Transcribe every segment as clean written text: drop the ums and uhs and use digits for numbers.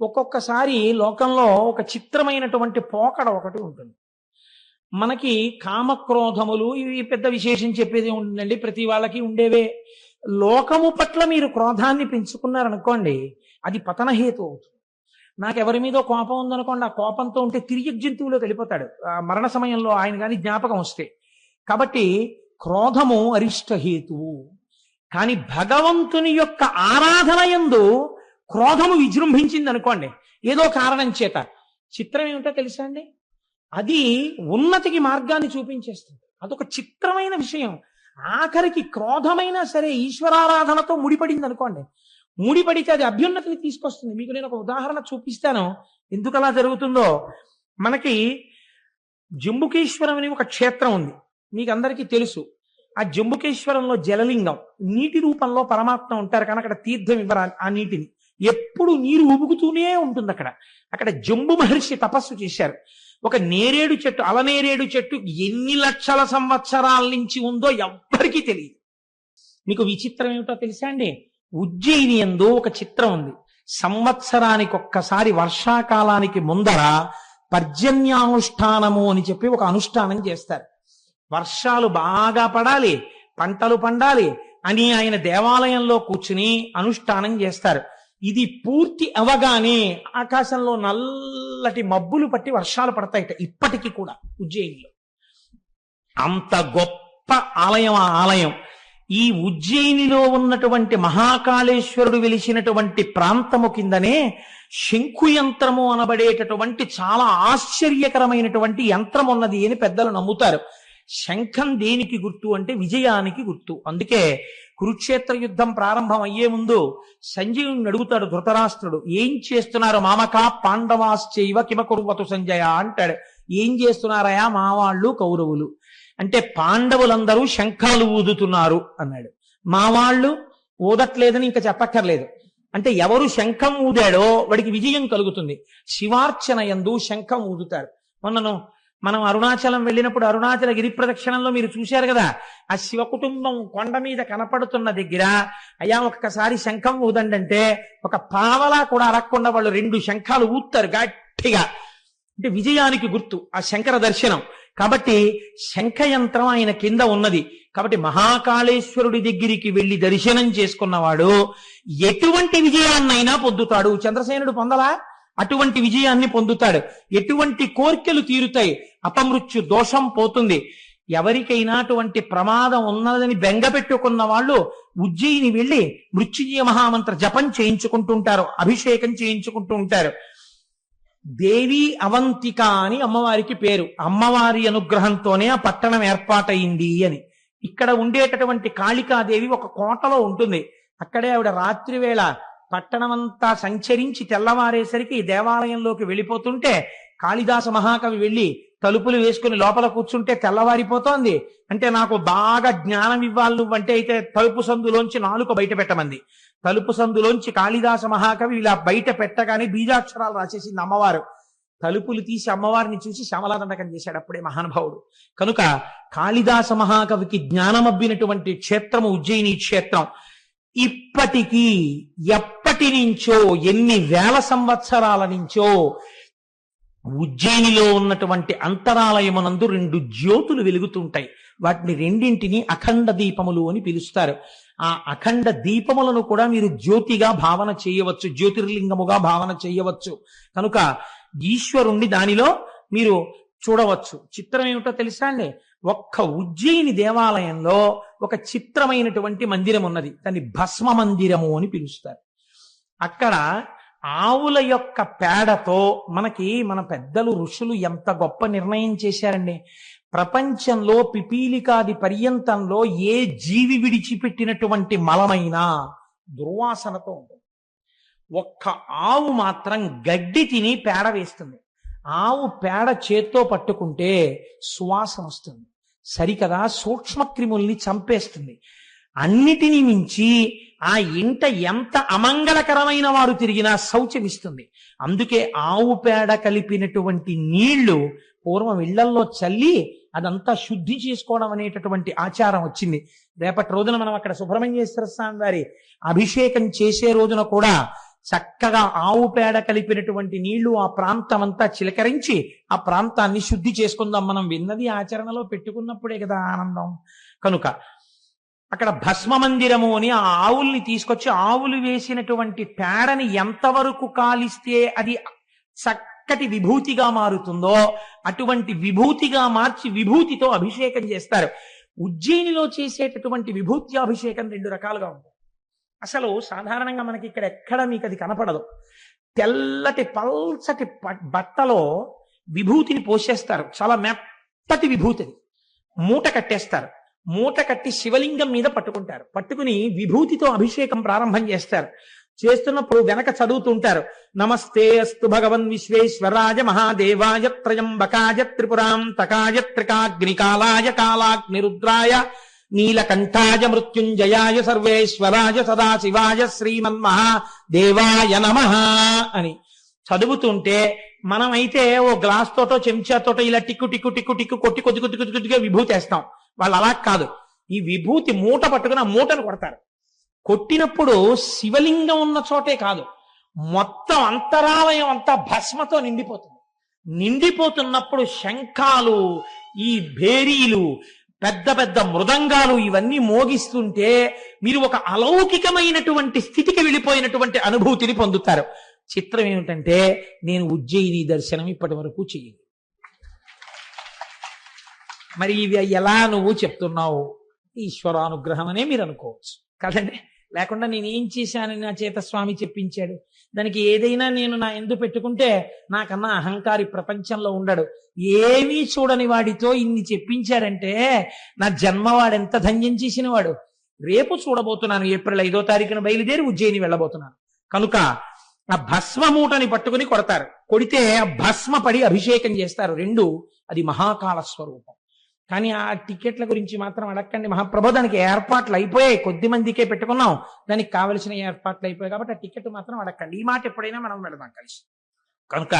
ఒక్కొక్కసారి లోకంలో ఒక చిత్రమైనటువంటి పోకడ ఒకటి ఉంటుంది. మనకి కామక్రోధములు ఇవి పెద్ద విశేషం చెప్పేది ఉండండి, ప్రతి వాళ్ళకి ఉండేవే. లోకము పట్ల మీరు క్రోధాన్ని పెంచుకున్నారనుకోండి, అది పతనహేతు అవుతుంది. నాకు ఎవరి మీదో కోపం ఉందనుకోండి, ఆ కోపంతో ఉంటే తిరిగి జంతువులోకి వెళ్ళిపోతాడు ఆ మరణ సమయంలో ఆయన కానీ జ్ఞాపకం వస్తే. కాబట్టి క్రోధము అరిష్టహేతువు. కానీ భగవంతుని యొక్క ఆరాధన యందు క్రోధము విజృంభించింది అనుకోండి ఏదో కారణం చేత, చిత్రం ఏమిటో తెలుసా అండి, అది ఉన్నతికి మార్గాన్ని చూపించేస్తుంది. అదొక చిత్రమైన విషయం. ఆఖరికి క్రోధమైనా సరే ఈశ్వరారాధనతో ముడిపడింది అనుకోండి, ముడిపడితే అది అభ్యున్నతిని తీసుకొస్తుంది. మీకు నేను ఒక ఉదాహరణ చూపిస్తాను ఎందుకు అలా జరుగుతుందో. మనకి జంబుకేశ్వరం అని ఒక క్షేత్రం ఉంది, మీకు అందరికీ తెలుసు. ఆ జంబుకేశ్వరంలో జలలింగం, నీటి రూపంలో పరమాత్మ ఉంటారు, కానీ అక్కడ తీర్థం ఇవ్వరు ఆ నీటిని. ఎప్పుడు నీరు ఉబుకుతూనే ఉంటుంది అక్కడ. అక్కడ జంబు మహర్షి తపస్సు చేశారు. ఒక నేరేడు చెట్టు, అలనేరేడు చెట్టు ఎన్ని లక్షల సంవత్సరాల నుంచి ఉందో ఎవ్వరికీ తెలియదు. మీకు విచిత్రం ఏమిటో తెలుసా అండి, ఉజ్జయిని యందు ఒక చిత్రం ఉంది. సంవత్సరానికి ఒక్కసారి వర్షాకాలానికి ముందర పర్జన్యానుష్ఠానము అని చెప్పి ఒక అనుష్ఠానం చేస్తారు. వర్షాలు బాగా పడాలి, పంటలు పండాలి అని ఆయన దేవాలయంలో కూర్చుని అనుష్ఠానం చేస్తారు. ఇది పూర్తి అవగానే ఆకాశంలో నల్లటి మబ్బులు పట్టి వర్షాలు పడతాయిట ఇప్పటికీ కూడా ఉజ్జయినిలో. అంత గొప్ప ఆలయం ఆ ఆలయం. ఈ ఉజ్జయినిలో ఉన్నటువంటి మహాకాళేశ్వరుడు వెలిసినటువంటి ప్రాంతము కిందనే శంఖు యంత్రము అనబడేటటువంటి చాలా ఆశ్చర్యకరమైనటువంటి యంత్రం ఉన్నది అని పెద్దలు నమ్ముతారు. శంఖం దేనికి గుర్తు అంటే విజయానికి గుర్తు. అందుకే కురుక్షేత్ర యుద్ధం ప్రారంభం అయ్యే ముందు సంజయుని అడుగుతాడు ధృతరాష్ట్రుడు, ఏం చేస్తున్నారు మామకా పాండవాశ్చైవ కిమకుర్వతు సంజయ అంటాడు. ఏం చేస్తున్నారయా మా వాళ్ళు కౌరవులు అంటే, పాండవులందరూ శంఖాలు ఊదుతున్నారు అన్నాడు. మా వాళ్ళు ఊదట్లేదని ఇంకా చెప్పక్కర్లేదు. అంటే ఎవరు శంఖం ఊదాడో వాడికి విజయం కలుగుతుంది. శివార్చన యందు శంఖం ఊదుతారు. మనం అరుణాచలం వెళ్ళినప్పుడు అరుణాచల గిరి ప్రదక్షిణంలో మీరు చూశారు కదా, ఆ శివ కుటుంబం కొండ మీద కనపడుతున్న దగ్గర అయ్యా ఒక్కసారి శంఖం ఊదండి అంటే ఒక పావలా కూడా అరక్కుండా వాళ్ళు 2 శంఖాలు ఊతారు గట్టిగా. అంటే విజయానికి గుర్తు ఆ శంకర దర్శనం. కాబట్టి శంఖయంత్రం ఆయన కింద ఉన్నది. కాబట్టి మహాకాళేశ్వరుడి దగ్గరికి వెళ్లి దర్శనం చేసుకున్నవాడు ఎటువంటి విజయాన్నైనా పొందుతాడు. చంద్రసేనుడు పొందలా? అటువంటి విజయాన్ని పొందుతాడు. ఎటువంటి కోర్కెలు తీరుతాయి, అపమృత్యు దోషం పోతుంది. ఎవరికైనా అటువంటి ప్రమాదం ఉన్నదని బెంగ పెట్టుకున్న వాళ్ళు ఉజ్జయిని వెళ్లి మృత్యుంజయ మహామంత్ర జపం చేయించుకుంటుంటారు, అభిషేకం చేయించుకుంటూ ఉంటారు. దేవి అవంతిక అని అమ్మవారికి పేరు. అమ్మవారి అనుగ్రహంతోనే ఆ పట్టణం ఏర్పాటైంది అని. ఇక్కడ ఉండేటటువంటి కాళికాదేవి ఒక కోటలో ఉంటుంది. అక్కడే ఆవిడ రాత్రి వేళ పట్టణమంతా సంచరించి తెల్లవారేసరికి దేవాలయంలోకి వెళ్ళిపోతుంటే కాళిదాస మహాకవి వెళ్ళి తలుపులు వేసుకుని లోపల కూర్చుంటే తెల్లవారిపోతోంది. అంటే నాకు బాగా జ్ఞానం ఇవ్వాలి నువ్వంటే, అయితే తలుపు సందులోంచి నాలుక బయట పెట్టమంది. తలుపు సందులోంచి కాళిదాస మహాకవి ఇలా బయట పెట్టగానే బీజాక్షరాలు రాసేసింది అమ్మవారు. తలుపులు తీసి అమ్మవారిని చూసి శ్యామలాదండకం చేశాడు అప్పుడే మహానుభావుడు. కనుక కాళిదాస మహాకవికి జ్ఞానమబ్బినటువంటి క్షేత్రము ఉజ్జయిని క్షేత్రం. ఇప్పటికీ ఎప్పటి నుంచో, ఎన్ని వేల సంవత్సరాల నుంచో ఉజ్జయినిలో ఉన్నటువంటి అంతరాలయమునందు 2 జ్యోతులు వెలుగుతుంటాయి. వాటిని రెండింటిని అఖండ దీపములు అని పిలుస్తారు. ఆ అఖండ దీపములను కూడా మీరు జ్యోతిగా భావన చేయవచ్చు, జ్యోతిర్లింగముగా భావన చేయవచ్చు. కనుక ఈశ్వరుణ్ణి దానిలో మీరు చూడవచ్చు. చిత్రం ఏమిటో తెలుసా అండి, ఒక్క ఉజ్జయిని దేవాలయంలో ఒక చిత్రమైనటువంటి మందిరం ఉన్నది. దాన్ని భస్మ మందిరము అని పిలుస్తారు. అక్కడ ఆవుల యొక్క పేడతో మన పెద్దలు ఋషులు ఎంత గొప్ప నిర్ణయం చేశారండి. ప్రపంచంలో పిపీలికాది పర్యంతంలో ఏ జీవి విడిచిపెట్టినటువంటి మలమైనా దుర్వాసనతో ఉంటుంది. ఒక్క ఆవు మాత్రం గడ్డి తిని పేడ వేస్తుంది. ఆవు పేడ చేత్తో పట్టుకుంటే సువాసన వస్తుంది, సరికదా సూక్ష్మక్రిముల్ని చంపేస్తుంది. అన్నిటినీ మించి ఆ ఇంట ఎంత అమంగళకరమైన వారు తిరిగినా శౌచమిస్తుంది. అందుకే ఆవు పేడ కలిపినటువంటి నీళ్లు పూర్వం ఇళ్లల్లో చల్లి అదంతా శుద్ధి చేసుకోవడం అనేటటువంటి ఆచారం వచ్చింది. రేపటి రోజున మనం అక్కడ సుబ్రహ్మణ్యేశ్వర స్వామి వారి అభిషేకం చేసే రోజున కూడా చక్కగా ఆవు పేడ కలిపినటువంటి నీళ్లు ఆ ప్రాంతం అంతా చిలకరించి ఆ ప్రాంతాన్ని శుద్ధి చేసుకుందాం. మనం విన్నది ఆచరణలో పెట్టుకున్నప్పుడే కదా ఆనందం. కనుక అక్కడ భస్మ మందిరము అని ఆ ఆవుల్ని తీసుకొచ్చి, ఆవులు వేసినటువంటి పేడని ఎంతవరకు కాలిస్తే అది చక్కటి విభూతిగా మారుతుందో అటువంటి విభూతిగా మార్చి విభూతితో అభిషేకం చేస్తారు. ఉజ్జయినిలో చేసేటటువంటి విభూతి అభిషేకం 2 రకాలుగా ఉంటుంది. అసలు సాధారణంగా మనకి ఇక్కడ ఎక్కడ మీకు అది కనపడదు. తెల్లటి పల్చటి బట్టలో విభూతిని పోసేస్తారు. చాలా మెత్తటి విభూతి, మూట కట్టేస్తారు. మూట కట్టి శివలింగం మీద పట్టుకుంటారు. పట్టుకుని విభూతితో అభిషేకం ప్రారంభం చేస్తారు. చేస్తున్నప్పుడు వెనక చదువుతుంటారు, నమస్తే అస్తు భగవన్ విశ్వేశ్వరాయ మహాదేవాయ త్రయంబకాయ త్రిపురాంతకాయ త్రికాగ్నికాలాయ కాలాగ్నిరుద్రాయ నీలకంఠాయ మృత్యుంజయాయ సర్వేశ్వరాయ సదాశివాయ శ్రీమన్మహాదేవాయ నమః అని చదువుతుంటే, మనమైతే ఓ గ్లాస్ తోటో చెంచాతోటో ఇలా టిక్కు టిక్కు టిక్కు టిక్కు కొట్టి కొద్ది కొద్ది కొద్ది కొద్దిగా విభూతి వేస్తాం. వాళ్ళు అలా కాదు, ఈ విభూతి మూట పట్టుకుని ఆ మూటను కొడతారు. కొట్టినప్పుడు శివలింగం ఉన్న చోటే కాదు, మొత్తం అంతరాలయం అంతా భస్మతో నిండిపోతుంది. నిండిపోతున్నప్పుడు శంఖాలు, ఈ భేరీలు, పెద్ద పెద్ద మృదంగాలు ఇవన్నీ మోగిస్తుంటే మీరు ఒక అలౌకికమైనటువంటి స్థితికి వెళ్ళిపోయినటువంటి అనుభూతిని పొందుతారు. చిత్రం ఏమిటంటే, నేను ఉజ్జయిని దర్శనం ఇప్పటి వరకు చేయను. మరి ఇవి ఎలా నువ్వు చెప్తున్నావు? ఈశ్వరానుగ్రహం అనే మీరు అనుకోవచ్చు కదండి. లేకుండా నేనేం చేశానని నా చేత స్వామి చెప్పించాడు. దానికి ఏదైనా నేను నా ఎందు పెట్టుకుంటే నాకన్నా అహంకారి ప్రపంచంలో ఉండడు. ఏమీ చూడని వాడితో ఇన్ని చెప్పించారంటే నా జన్మ వాడెంత ధన్యం చేసిన వాడు. రేపు చూడబోతున్నాను, ఏప్రిల్ 5వ తారీఖున బయలుదేరి ఉజ్జయిని వెళ్ళబోతున్నాను. కనుక ఆ భస్మ మూటని పట్టుకుని కొడతారు. కొడితే ఆ భస్మ పడి అభిషేకం చేస్తారు. 2 అది మహాకాల స్వరూపం. కానీ ఆ టికెట్ల గురించి మాత్రం అడగండి మహాప్రభు, దానికి ఏర్పాట్లు అయిపోయాయి, కొద్ది మందికే పెట్టుకున్నాం, దానికి కావలసిన ఏర్పాట్లు అయిపోయాయి కాబట్టి ఆ టికెట్ మాత్రం అడగండి. ఈ మాట ఎప్పుడైనా మనం వెళదాం కలిసి. కనుక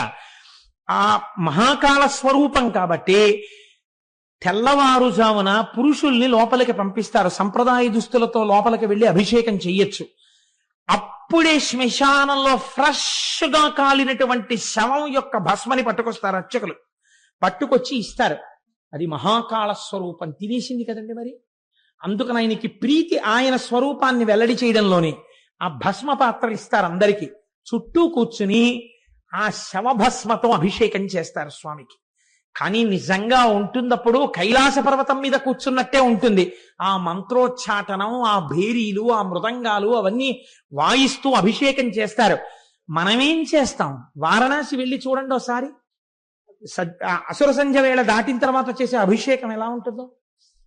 ఆ మహాకాల స్వరూపం కాబట్టి తెల్లవారుజామున పురుషుల్ని లోపలికి పంపిస్తారు. సంప్రదాయ దుస్తులతో లోపలికి వెళ్ళి అభిషేకం చెయ్యొచ్చు. అప్పుడే శ్మశానంలో ఫ్రెష్ గా కాలినటువంటి శవం యొక్క భస్మని పట్టుకొస్తారు అర్చకులు. పట్టుకొచ్చి ఇస్తారు. అది మహాకాళ స్వరూపం తినేసింది కదండి. మరి అందుకని ఆయనకి ప్రీతి ఆయన స్వరూపాన్ని వెల్లడి చేయడంలోనే ఆ భస్మ పాత్రలు ఇస్తారు అందరికీ. చుట్టూ కూర్చుని ఆ శవభస్మతో అభిషేకం చేస్తారు స్వామికి. కానీ నిజంగా ఉంటున్నప్పుడు కైలాస పర్వతం మీద కూర్చున్నట్టే ఉంటుంది. ఆ మంత్రోచ్చాటనం, ఆ భేరీలు, ఆ మృదంగాలు అవన్నీ వాయిస్తూ అభిషేకం చేస్తారు. మనమేం చేస్తాం? వారణాసి వెళ్ళి చూడండి ఒకసారి. అసుర సంధ్య వేళ దాటిన తర్వాత చేసే అభిషేకం ఎలా ఉంటుందో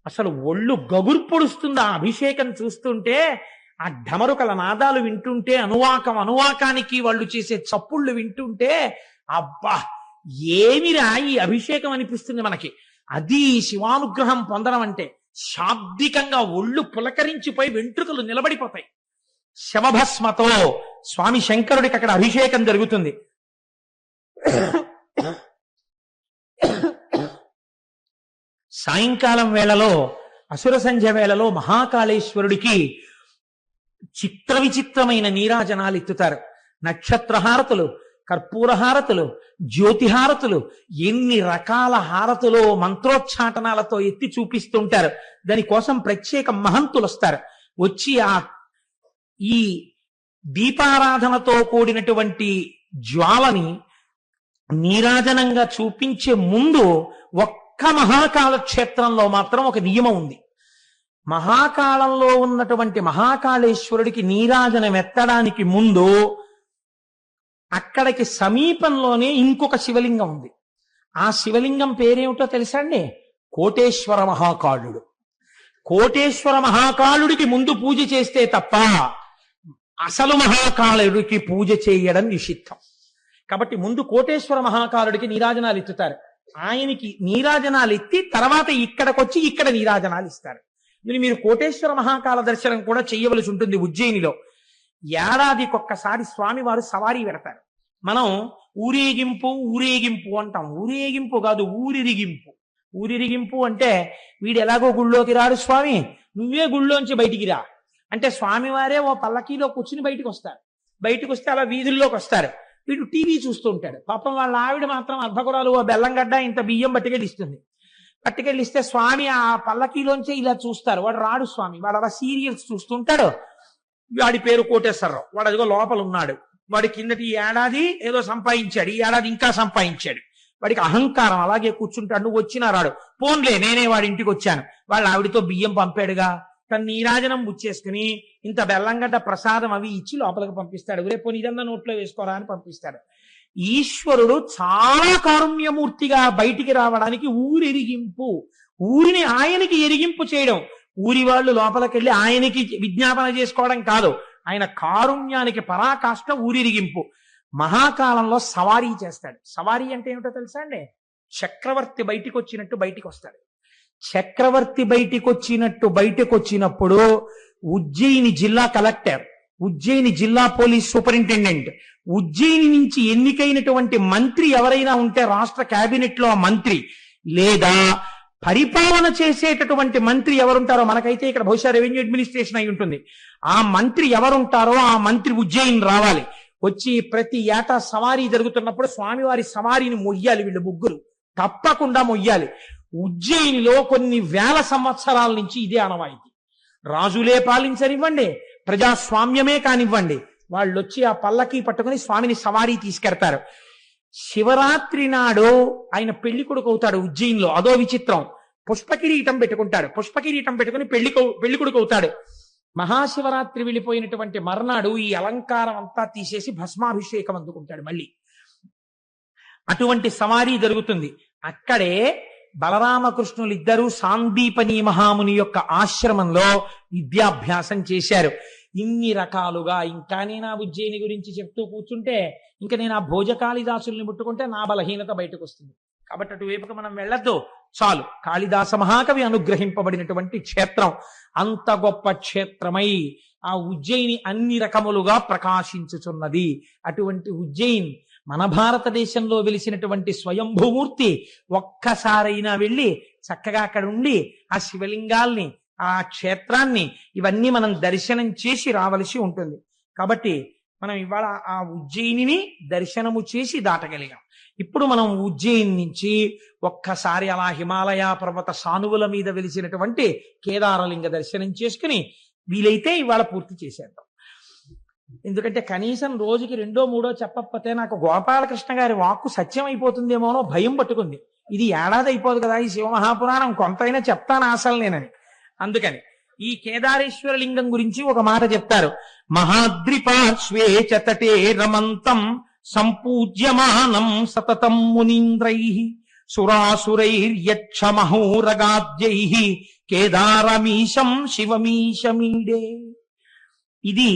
అసలు ఒళ్ళు గగుర్పొడుస్తుంది. ఆ అభిషేకం చూస్తుంటే, ఆ ఢమరుకల నాదాలు వింటుంటే, అనువాకానికి వాళ్ళు చేసే చప్పుళ్ళు వింటుంటే, అబ్బా ఏమిరా ఈ అభిషేకం అనిపిస్తుంది మనకి. అది శివానుగ్రహం పొందడం అంటే. శాబ్దికంగా ఒళ్ళు పులకరించిపోయి వెంట్రుకలు నిలబడిపోతాయి. శవభస్మతో స్వామి శంకరుడికి అక్కడ అభిషేకం జరుగుతుంది. సాయంకాలం వేళలో, అసుర సంధ్య వేళలో మహాకాళేశ్వరుడికి చిత్ర విచిత్రమైన నీరాజనాలు ఎత్తుతారు. నక్షత్రహారతులు, కర్పూర హారతులు, జ్యోతిహారతులు, ఎన్ని రకాల హారతులు మంత్రోచ్చాటనాలతో ఎత్తి చూపిస్తుంటారు. దానికోసం ప్రత్యేక మహంతులు వస్తారు. వచ్చి ఈ దీపారాధనతో కూడినటువంటి జ్వాలని నీరాజనంగా చూపించే ముందు ఒక్క మహాకాళ క్షేత్రంలో మాత్రం ఒక నియమం ఉంది. మహాకాళంలో ఉన్నటువంటి మహాకాళేశ్వరుడికి నీరాజనం ఎత్తడానికి ముందు అక్కడికి సమీపంలోనే ఇంకొక శివలింగం ఉంది. ఆ శివలింగం పేరేమిటో తెలుసా అండి? కోటేశ్వర మహాకాళుడు. కోటేశ్వర మహాకాళుడికి ముందు పూజ చేస్తే తప్ప అసలు మహాకాళుడికి పూజ చేయడం నిషిద్ధం. కాబట్టి ముందు కోటేశ్వర మహాకాళుడికి నీరాజనాలు ఎత్తుతారు. ఆయనకి నీరాజనాలు ఎత్తి తర్వాత ఇక్కడికొచ్చి ఇక్కడ నీరాజనాలు ఇస్తారు. మీరు కోటేశ్వర మహాకాళ దర్శనం కూడా చేయవలసి ఉంటుంది ఉజ్జయినిలో. ఏడాదికొక్కసారి స్వామివారు సవారీ పెడతారు. మనం ఊరేగింపు అంటాం. ఊరేగింపు కాదు, ఊరిరిగింపు. ఊరిరిగింపు అంటే వీడు ఎలాగో గుళ్ళోకి రాడు స్వామి, నువ్వే గుళ్ళోంచి బయటికి రా అంటే స్వామివారే ఓ పల్లకీలో కూర్చుని బయటికి వస్తారు. బయటకు వస్తే అలా వీధుల్లోకి వస్తారు. వీడు టీవీ చూస్తూ ఉంటాడు. పాపం వాళ్ళ ఆవిడ మాత్రం అర్ధకురాలు బెల్లంగడ్డ ఇంత బియ్యం పట్టుకెళ్ళిస్తుంది. పట్టుకెళ్ళిస్తే స్వామి ఆ పల్లకీలోంచే ఇలా చూస్తారు. వాడు రాడు స్వామి, వాడు అలా సీరియల్స్ చూస్తుంటాడు. వాడి పేరు కోటేశ్వరరావు, వాడు అదిగో లోపల ఉన్నాడు. వాడి కిందటి ఏడాది ఏదో సంపాదించాడు, ఈ ఏడాది ఇంకా సంపాదించాడు. వాడికి అహంకారం, అలాగే కూర్చుంటాడు. నువ్వు వచ్చినా రాడు. పోన్లే నేనే వాడి ఇంటికి వచ్చాను, వాళ్ళ ఆవిడతో బియ్యం పంపాడుగా, తన నీరాజనం బుచ్చేసుకుని ఇంత బెల్లంగడ్డ ప్రసాదం అవి ఇచ్చి లోపలికి పంపిస్తాడు. రేపు ఇదన్నా నోట్లో వేసుకోరా అని పంపిస్తాడు. ఈశ్వరుడు చాలా కారుణ్యమూర్తిగా బయటికి రావడానికి ఊరెరిగింపు, ఊరిని ఆయనకి ఎరిగింపు చేయడం. ఊరి వాళ్ళు లోపలికి వెళ్ళి ఆయనకి విజ్ఞాపన చేసుకోవడం కాదు, ఆయన కారుణ్యానికి పరాకాష్ట ఊరిరిగింపు. మహాకాలంలో సవారీ చేస్తాడు. సవారీ అంటే ఏమిటో తెలుసా అండి? చక్రవర్తి బయటికి వచ్చినట్టు బయటికి వస్తాడు. చక్రవర్తి బయటికి వచ్చినప్పుడు ఉజ్జయిని జిల్లా కలెక్టర్, ఉజ్జయిని జిల్లా పోలీస్ సూపరింటెండెంట్, ఉజ్జయిని నుంచి ఎన్నికైనటువంటి మంత్రి ఎవరైనా ఉంటే రాష్ట్ర కేబినెట్ లో మంత్రి, లేదా పరిపాలన చేసేటటువంటి మంత్రి ఎవరుంటారో, మనకైతే ఇక్కడ బహుశా రెవెన్యూ అడ్మినిస్ట్రేషన్ అయి ఉంటుంది, ఆ మంత్రి ఎవరుంటారో ఆ మంత్రి ఉజ్జయిని రావాలి. వచ్చి ప్రతి ఏటా సవారీ జరుగుతున్నప్పుడు స్వామివారి సవారీని మొయ్యాలి. వీళ్ళు ముగ్గురు తప్పకుండా మొయ్యాలి. ఉజ్జయినిలో కొన్ని వేల సంవత్సరాల నుంచి ఇదే ఆనవాయితీ. రాజులే పాలించనివ్వండి, ప్రజాస్వామ్యమే కానివ్వండి, వాళ్ళు వచ్చి ఆ పల్లకి పట్టుకుని స్వామిని సవారీ తీసుకెడతారు. శివరాత్రి నాడు ఆయన పెళ్లి కొడుకు అవుతాడు ఉజ్జయినిలో. అదో విచిత్రం. పుష్పకిరీటం పెట్టుకుంటాడు. పుష్పకిరీటం పెట్టుకుని పెళ్లి కొడుకు అవుతాడు. మహాశివరాత్రి వెళ్ళిపోయినటువంటి మర్నాడు ఈ అలంకారం అంతా తీసేసి భస్మాభిషేకం అందుకుంటాడు మళ్ళీ. అటువంటి సవారీ జరుగుతుంది. అక్కడే బలరామకృష్ణులు ఇద్దరూ సాందీపని మహాముని యొక్క ఆశ్రమంలో విద్యాభ్యాసం చేశారు. ఇన్ని రకాలుగా ఇంకా నేను ఆ ఉజ్జయిని గురించి చెప్తూ కూర్చుంటే, ఇంకా నేను ఆ భోజకాళిదాసుల్ని ముట్టుకుంటే నా బలహీనత బయటకు వస్తుంది. కాబట్టి అటువైపుకి మనం వెళ్ళొద్దు, చాలు. కాళిదాస మహాకవి అనుగ్రహింపబడినటువంటి క్షేత్రం, అంత గొప్ప క్షేత్రమై ఆ ఉజ్జయిని అన్ని రకములుగా ప్రకాశించుచున్నది. అటువంటి ఉజ్జయిని మన భారతదేశంలో వెలిసినటువంటి స్వయంభూమూర్తి. ఒక్కసారైనా వెళ్ళి చక్కగా అక్కడ ఉండి ఆ శివలింగాల్ని, ఆ క్షేత్రాన్ని, ఇవన్నీ మనం దర్శనం చేసి రావలసి ఉంటుంది. కాబట్టి మనం ఇవాళ ఆ ఉజ్జయినిని దర్శనము చేసి దాటగలిగాం. ఇప్పుడు మనం ఉజ్జయిని నుంచి ఒక్కసారి అలా హిమాలయ పర్వత సానువుల మీద వెలిసినటువంటి కేదారలింగ దర్శనం చేసుకుని వీలైతే ఇవాళ పూర్తి చేసేద్దాం. ఎందుకంటే కనీసం రోజుకి 2, 3 చెప్పకపోతే నాకు గోపాలకృష్ణ గారి వాక్కు సత్యం అయిపోతుందేమోనో భయం పట్టుకుంది. ఇది ఏడాది అయిపోదు కదా ఈ శివమహాపురాణం, కొంతైనా చెప్తాను అసలు నేనని. అందుకని ఈ కేదారేశ్వర లింగం గురించి ఒక మాట చెప్తారు. మహాద్రిపార్శ్వే చతటే రమంతం సంపూజ్యమానం సతతం మునీంద్రై సురాసురైర్యక్షమహోరగాద్యై కేదారమీశం శివమీశమీడే. ఇది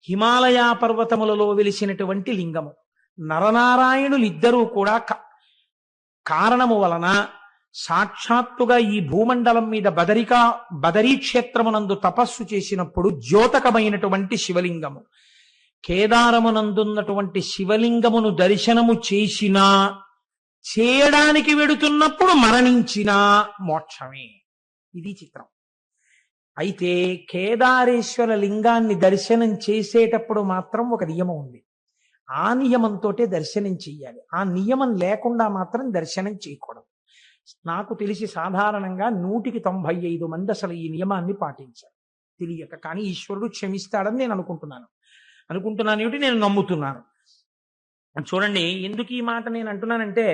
హిమాలయ పర్వతములలో వెలిసినటువంటి లింగము. నరనారాయణులిద్దరూ కూడా కారణము వలన సాక్షాత్తుగా ఈ భూమండలం మీద బదరీ క్షేత్రమునందు తపస్సు చేసినప్పుడు ద్యోతకమైనటువంటి శివలింగము. కేదారమునందున్నటువంటి శివలింగమును దర్శనము చేసినా, చేయడానికి వెడుతున్నప్పుడు మరణించినా మోక్షమే. ఇది చిత్రం. అయితే కేదారేశ్వర లింగాన్ని దర్శనం చేసేటప్పుడు మాత్రం ఒక నియమం ఉంది. ఆ నియమంతో దర్శనం చెయ్యాలి. ఆ నియమం లేకుండా మాత్రం దర్శనం చేయకూడదు. నాకు తెలిసి సాధారణంగా 195 మంది అసలు ఈ నియమాన్ని పాటించారు తెలియక. కానీ ఈశ్వరుడు క్షమిస్తాడని నేను అనుకుంటున్నాను ఏమిటి, నేను నమ్ముతున్నాను. చూడండి, ఎందుకు ఈ మాట నేను అంటున్నానంటే,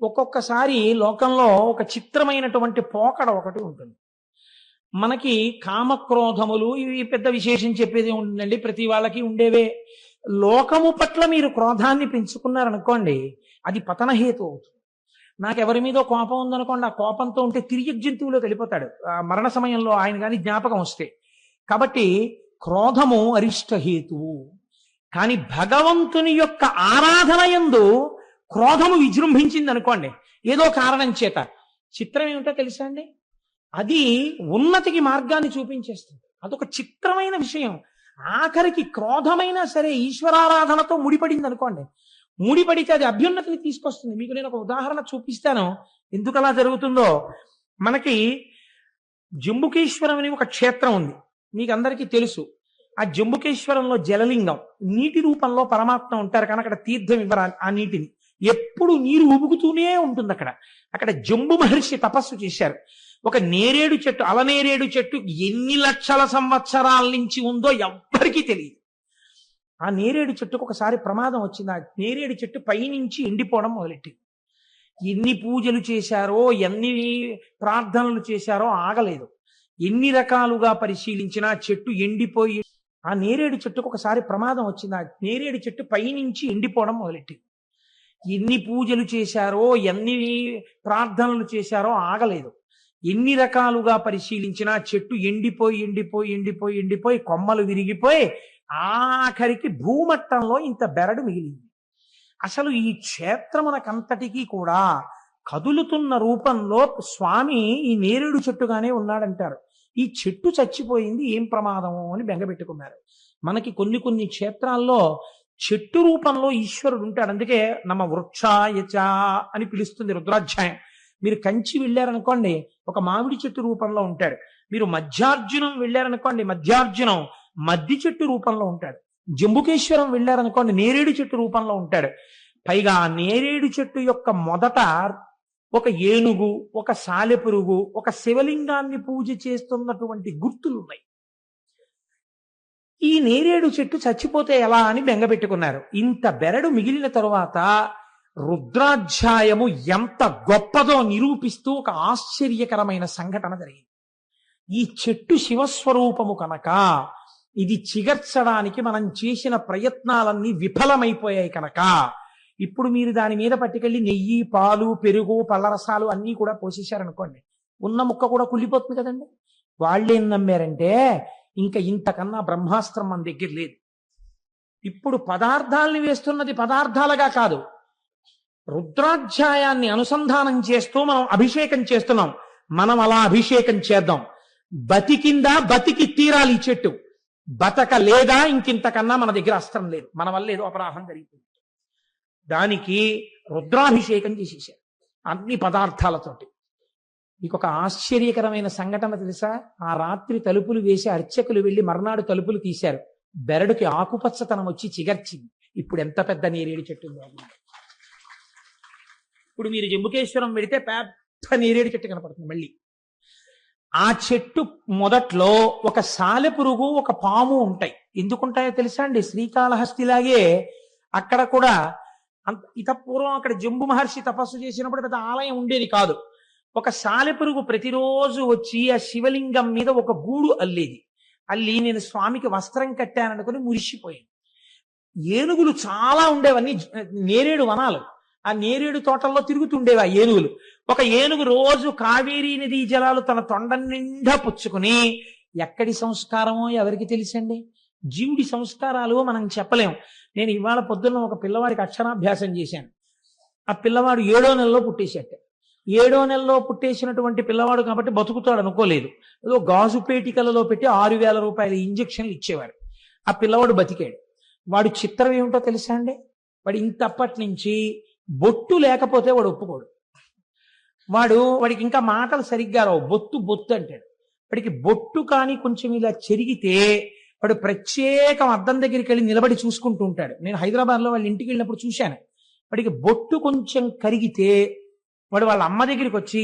ఒక్కొక్కసారి లోకంలో ఒక చిత్రమైనటువంటి పోకడ ఒకటి ఉంటుంది. మనకి కామక్రోధములు ఇవి పెద్ద విశేషం చెప్పేది ఉంటుందండి, ప్రతి వాళ్ళకి ఉండేవే. లోకము పట్ల మీరు క్రోధాన్ని పెంచుకున్నారనుకోండి, అది పతనహేతు అవుతుంది. నాకు ఎవరి మీదో కోపం ఉందనుకోండి, ఆ కోపంతో ఉంటే తిరిగి జంతువులోకి వెళ్ళిపోతాడు మరణ సమయంలో ఆయన కానీ జ్ఞాపకం వస్తే. కాబట్టి క్రోధము అరిష్టహేతువు. కానీ భగవంతుని యొక్క ఆరాధన యందు క్రోధము విజృంభించింది అనుకోండి ఏదో కారణం చేత, చిత్రం ఏమిటో తెలుసా అండి, అది ఉన్నతికి మార్గాన్ని చూపించేస్తుంది. అదొక చిత్రమైన విషయం. ఆఖరికి క్రోధమైనా సరే ఈశ్వరారాధనతో ముడిపడింది అనుకోండి, ముడిపడితే అది అభ్యున్నతిని తీసుకొస్తుంది. మీకు నేను ఒక ఉదాహరణ చూపిస్తాను ఎందుకు అలా జరుగుతుందో. మనకి జంబుకేశ్వరం అని ఒక క్షేత్రం ఉంది, మీకు అందరికీ తెలుసు. ఆ జంబుకేశ్వరంలో జలలింగం నీటి రూపంలో పరమాత్మ ఉంటారు కానీ అక్కడ తీర్థం ఇవ్వరు ఆ నీటిని. ఎప్పుడు నీరు ఉబుకుతూనే ఉంటుంది అక్కడ. అక్కడ జంబు మహర్షి తపస్సు చేశారు. ఒక నేరేడు చెట్టు, అలనేరేడు చెట్టు ఎన్ని లక్షల సంవత్సరాల నుంచి ఉందో ఎవ్వరికీ తెలియదు. ఆ నేరేడు చెట్టుకు ఒకసారి ప్రమాదం వచ్చింది. ఆ నేరేడు చెట్టు పైనుంచి ఎండిపోవడం మొదలెట్టింది. ఎన్ని పూజలు చేశారో, ఎన్ని ప్రార్థనలు చేశారో ఆగలేదు. ఎన్ని రకాలుగా పరిశీలించినా చెట్టు ఎండిపోయి, ఆ నేరేడు చెట్టుకు ఒకసారి ప్రమాదం వచ్చింది. ఆ నేరేడు చెట్టు పైనుంచి ఎండిపోవడం మొదలెట్టింది. ఎన్ని పూజలు చేశారో, ఎన్ని ప్రార్థనలు చేశారో ఆగలేదు. ఎన్ని రకాలుగా పరిశీలించినా చెట్టు ఎండిపోయి ఎండిపోయి ఎండిపోయి ఎండిపోయి కొమ్మలు విరిగిపోయి ఆఖరికి భూమట్టంలో ఇంత బెరడు మిగిలింది. అసలు ఈ క్షేత్రమునకంతటికీ కూడా కదులుతున్న రూపంలో స్వామి ఈ నేరేడు చెట్టుగానే ఉన్నాడంటారు. ఈ చెట్టు చచ్చిపోయింది, ఏం ప్రమాదము అని బెంగపెట్టుకున్నారు. మనకి కొన్ని కొన్ని క్షేత్రాల్లో చెట్టు రూపంలో ఈశ్వరుడు ఉంటాడు. అందుకే నమ వృక్షాయచ అని పిలుస్తుంది రుద్రాధ్యాయం. మీరు కంచి వెళ్ళారనుకోండి, ఒక మామిడి చెట్టు రూపంలో ఉంటాడు. మీరు మధ్యార్జునం వెళ్ళారనుకోండి, మధ్యార్జునం మద్ది చెట్టు రూపంలో ఉంటాడు. జంబుకేశ్వరం వెళ్ళారనుకోండి, నేరేడు చెట్టు రూపంలో ఉంటాడు. పైగా నేరేడు చెట్టు యొక్క మొదట ఒక ఏనుగు, ఒక సాలెపురుగు, ఒక శివలింగాన్ని పూజ చేస్తున్నటువంటి గుర్తులు ఉన్నాయి. ఈ నేరేడు చెట్టు చచ్చిపోతే ఎలా అని బెంగపెట్టుకున్నారు. ఇంత బెరడు మిగిలిన తరువాత రుద్రాధ్యాయము ఎంత గొప్పదో నిరూపిస్తూ ఒక ఆశ్చర్యకరమైన సంఘటన జరిగింది. ఈ చెట్టు శివస్వరూపము కనుక ఇది చిగర్చడానికి మనం చేసిన ప్రయత్నాలన్నీ విఫలమైపోయాయి కనుక ఇప్పుడు మీరు దాని మీద పట్టుకెళ్ళి నెయ్యి, పాలు, పెరుగు, పళ్ళరసాలు అన్నీ కూడా పోసేశారనుకోండి, ఉన్న ముక్క కూడా కుళ్ళిపోతుంది కదండి. వాళ్ళేం నమ్మారంటే ఇంకా ఇంతకన్నా బ్రహ్మాస్త్రం మన దగ్గర లేదు. ఇప్పుడు పదార్థాలని వేస్తున్నది పదార్థాలుగా కాదు, రుద్రాధ్యాయాన్ని అనుసంధానం చేస్తూ మనం అభిషేకం చేస్తున్నాం. మనం అలా అభిషేకం చేద్దాం. బతికిందా, బతికి తీరాలి ఈ చెట్టు. బతక లేదా ఇంకింతకన్నా మన దగ్గర అస్త్రం లేదు. మన వల్ల ఏదో అపరాధం జరిగిపోయింది. దానికి రుద్రాభిషేకం చేసేసారు అన్ని పదార్థాలతోటి. మీకు ఒక ఆశ్చర్యకరమైన సంఘటన తెలుసా? ఆ రాత్రి తలుపులు వేసి అర్చకులు వెళ్ళి మర్నాడు తలుపులు తీశారు. బెరడుకి ఆకుపచ్చతనం వచ్చి చిగర్చింది. ఇప్పుడు ఎంత పెద్ద నేరేడు చెట్టు ఉంది. ఇప్పుడు మీరు జంబుకేశ్వరం వెళితే పెద్ద నేరేడు చెట్టు కనపడుతుంది. మళ్ళీ ఆ చెట్టు మొదట్లో ఒక సాలెపురుగు, ఒక పాము ఉంటాయి. ఎందుకుంటాయో తెలుసా అండి? శ్రీకాళహస్తిలాగే అక్కడ కూడా పూర్వం అక్కడ జంబు మహర్షి తపస్సు చేసినప్పుడు పెద్ద ఆలయం ఉండేది కాదు. ఒక సాలెపురుగు ప్రతిరోజు వచ్చి ఆ శివలింగం మీద ఒక గూడు అల్లేది. అల్లి నేను స్వామికి వస్త్రం కట్టాననుకుని మురిసిపోయాను. ఏనుగులు చాలా ఉండేవన్నీ నేరేడు వనాలు. ఆ నేరేడు తోటల్లో తిరుగుతుండేవి ఆ ఏనుగులు. ఒక ఏనుగు రోజు కావేరీ నదీ జలాలు తన తొండ నిండా పుచ్చుకుని, ఎక్కడి సంస్కారమో ఎవరికి తెలుసండి? జీవుడి సంస్కారాలు మనం చెప్పలేం. నేను ఇవాళ పొద్దున్న ఒక పిల్లవాడికి అక్షరాభ్యాసం చేశాను. ఆ పిల్లవాడు 7వ నెలలో పుట్టేశాట. 7వ నెలలో పుట్టేసినటువంటి పిల్లవాడు కాబట్టి బతుకుతాడు అనుకోలేదు. ఏదో గాజు పేటికలలో పెట్టి 6,000 రూపాయల ఇంజక్షన్లు ఇచ్చేవాడు. ఆ పిల్లవాడు బతికాడు. వాడు చిత్రం ఏమిటో తెలుసా అండి? వాడు ఇంతప్పటి నుంచి బొట్టు లేకపోతే వాడు ఒప్పుకోడు. వాడికి ఇంకా మాటలు సరిగ్గా రావు. బొత్తు బొత్తు అంటాడు. వాడికి బొట్టు కానీ కొంచెం ఇలా చెరిగితే వాడు ప్రత్యేకం అద్దం దగ్గరికి వెళ్ళి నిలబడి చూసుకుంటూ ఉంటాడు. నేను హైదరాబాద్లో వాళ్ళ ఇంటికి వెళ్ళినప్పుడు చూశాను. వాడికి బొట్టు కొంచెం కరిగితే వాడు వాళ్ళ అమ్మ దగ్గరికి వచ్చి,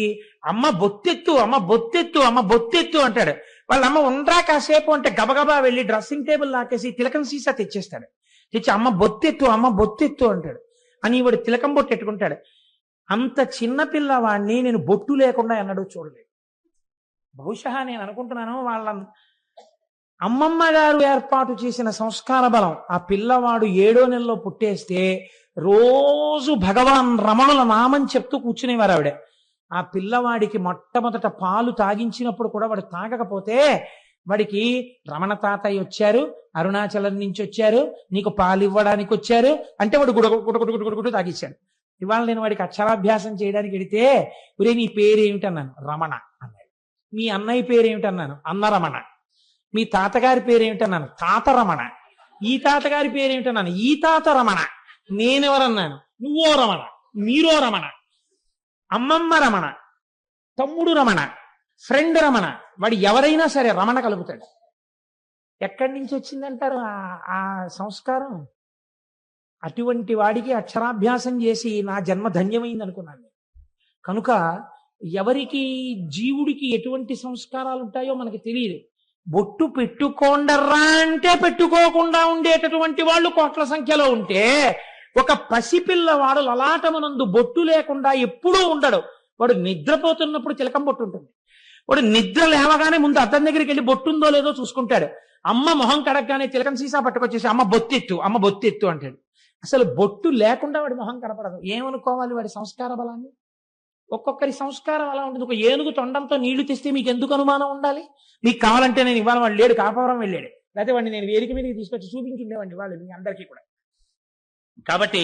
అమ్మ బొత్తెత్తు, అమ్మ బొత్తెత్తు, అమ్మ బొత్తెత్తు అంటాడు. వాళ్ళ అమ్మ ఉండరా కాసేపు అంటే గబగబా వెళ్ళి డ్రెస్సింగ్ టేబుల్ లాకేసి తిలకం సీసా తెచ్చేస్తాడు. తెచ్చి అమ్మ బొత్తెత్తు, అమ్మ బొత్తెత్తు అంటాడు. అని వాడు తిలకం బొట్టు ఎట్టుకుంటాడు. అంత చిన్న పిల్లవాడిని నేను బొట్టు లేకుండా ఎన్నడూ చూడలేదు. బహుశా నేను అనుకుంటున్నాను వాళ్ళ అమ్మమ్మ గారు ఏర్పాటు చేసిన సంస్కార బలం. ఆ పిల్లవాడు 7వ నెలలో పుట్టేస్తే రోజు భగవాన్ రమణుల నామం చెప్తూ కూర్చునేవారు ఆవిడ. ఆ పిల్లవాడికి మొట్టమొదట పాలు తాగించినప్పుడు కూడా వాడు తాగకపోతే వాడికి రమణ తాతయ్య వచ్చారు, అరుణాచలం నుంచి వచ్చారు, నీకు పాలు ఇవ్వడానికి వచ్చారు అంటే వాడు గుడగుడు తాగిచ్చాడు. ఇవాళ నేను వాడికి అక్షరాభ్యాసం చేయడానికి వెడితే, ఒరే నీ పేరేమిటన్నాను, రమణ అన్నాడు. మీ అన్నయ్య పేరేమిటన్నాను, అన్న రమణ. మీ తాతగారి పేరేమిటన్నాను, తాత రమణ. ఈ తాతగారి పేరేమిటన్నాను, ఈ తాత రమణ. నేనెవరన్నాను, నువ్వో రమణ, మీరో రమణ, అమ్మమ్మ రమణ, తమ్ముడు రమణ, ఫ్రెండ్ రమణ. వాడు ఎవరైనా సరే రమణ కలుపుతాడు. ఎక్కడి నుంచి వచ్చిందంటారు ఆ సంస్కారం? అటువంటి వాడికి అక్షరాభ్యాసం చేసి నా జన్మ ధన్యమైంది అనుకున్నాను నేను. కనుక ఎవరికి జీవుడికి ఎటువంటి సంస్కారాలు ఉంటాయో మనకి తెలియదు. బొట్టు పెట్టుకోండర్రా అంటే పెట్టుకోకుండా ఉండేటటువంటి వాళ్ళు కోట్ల సంఖ్యలో ఉంటే, ఒక పసిపిల్లవాడు లలాటమునందు బొట్టు లేకుండా ఎప్పుడూ ఉండడు. వాడు నిద్రపోతున్నప్పుడు చిలకం బొట్టు ఉంటుంది. వాడు నిద్ర లేవగానే ముందు అద్దం దగ్గరికి వెళ్ళి బొట్టుందో లేదో చూసుకుంటాడు. అమ్మ మొహం కడగగానే చిలకం సీసా పట్టుకొచ్చేసి అమ్మ బొత్తెత్తు అంటాడు. అసలు బొట్టు లేకుండా వాడి మొహం కనపడదు. ఏమనుకోవాలి వాడి సంస్కార బలాన్ని? ఒక్కొక్కరి సంస్కారం అలా ఉంటుంది. ఒక ఏనుగు తొండంతో నీళ్లు తెస్తే మీకు ఎందుకు అనుమానం ఉండాలి? మీకు కావాలంటే నేను ఇవాళ వాడు లేడు, కాపవరం వెళ్ళాడు, లేకపోతే వాడిని నేను వేదిక మీదకి తీసుకొచ్చి చూపించుండేవాడిని వాళ్ళు మీ అందరికీ కూడా. కాబట్టి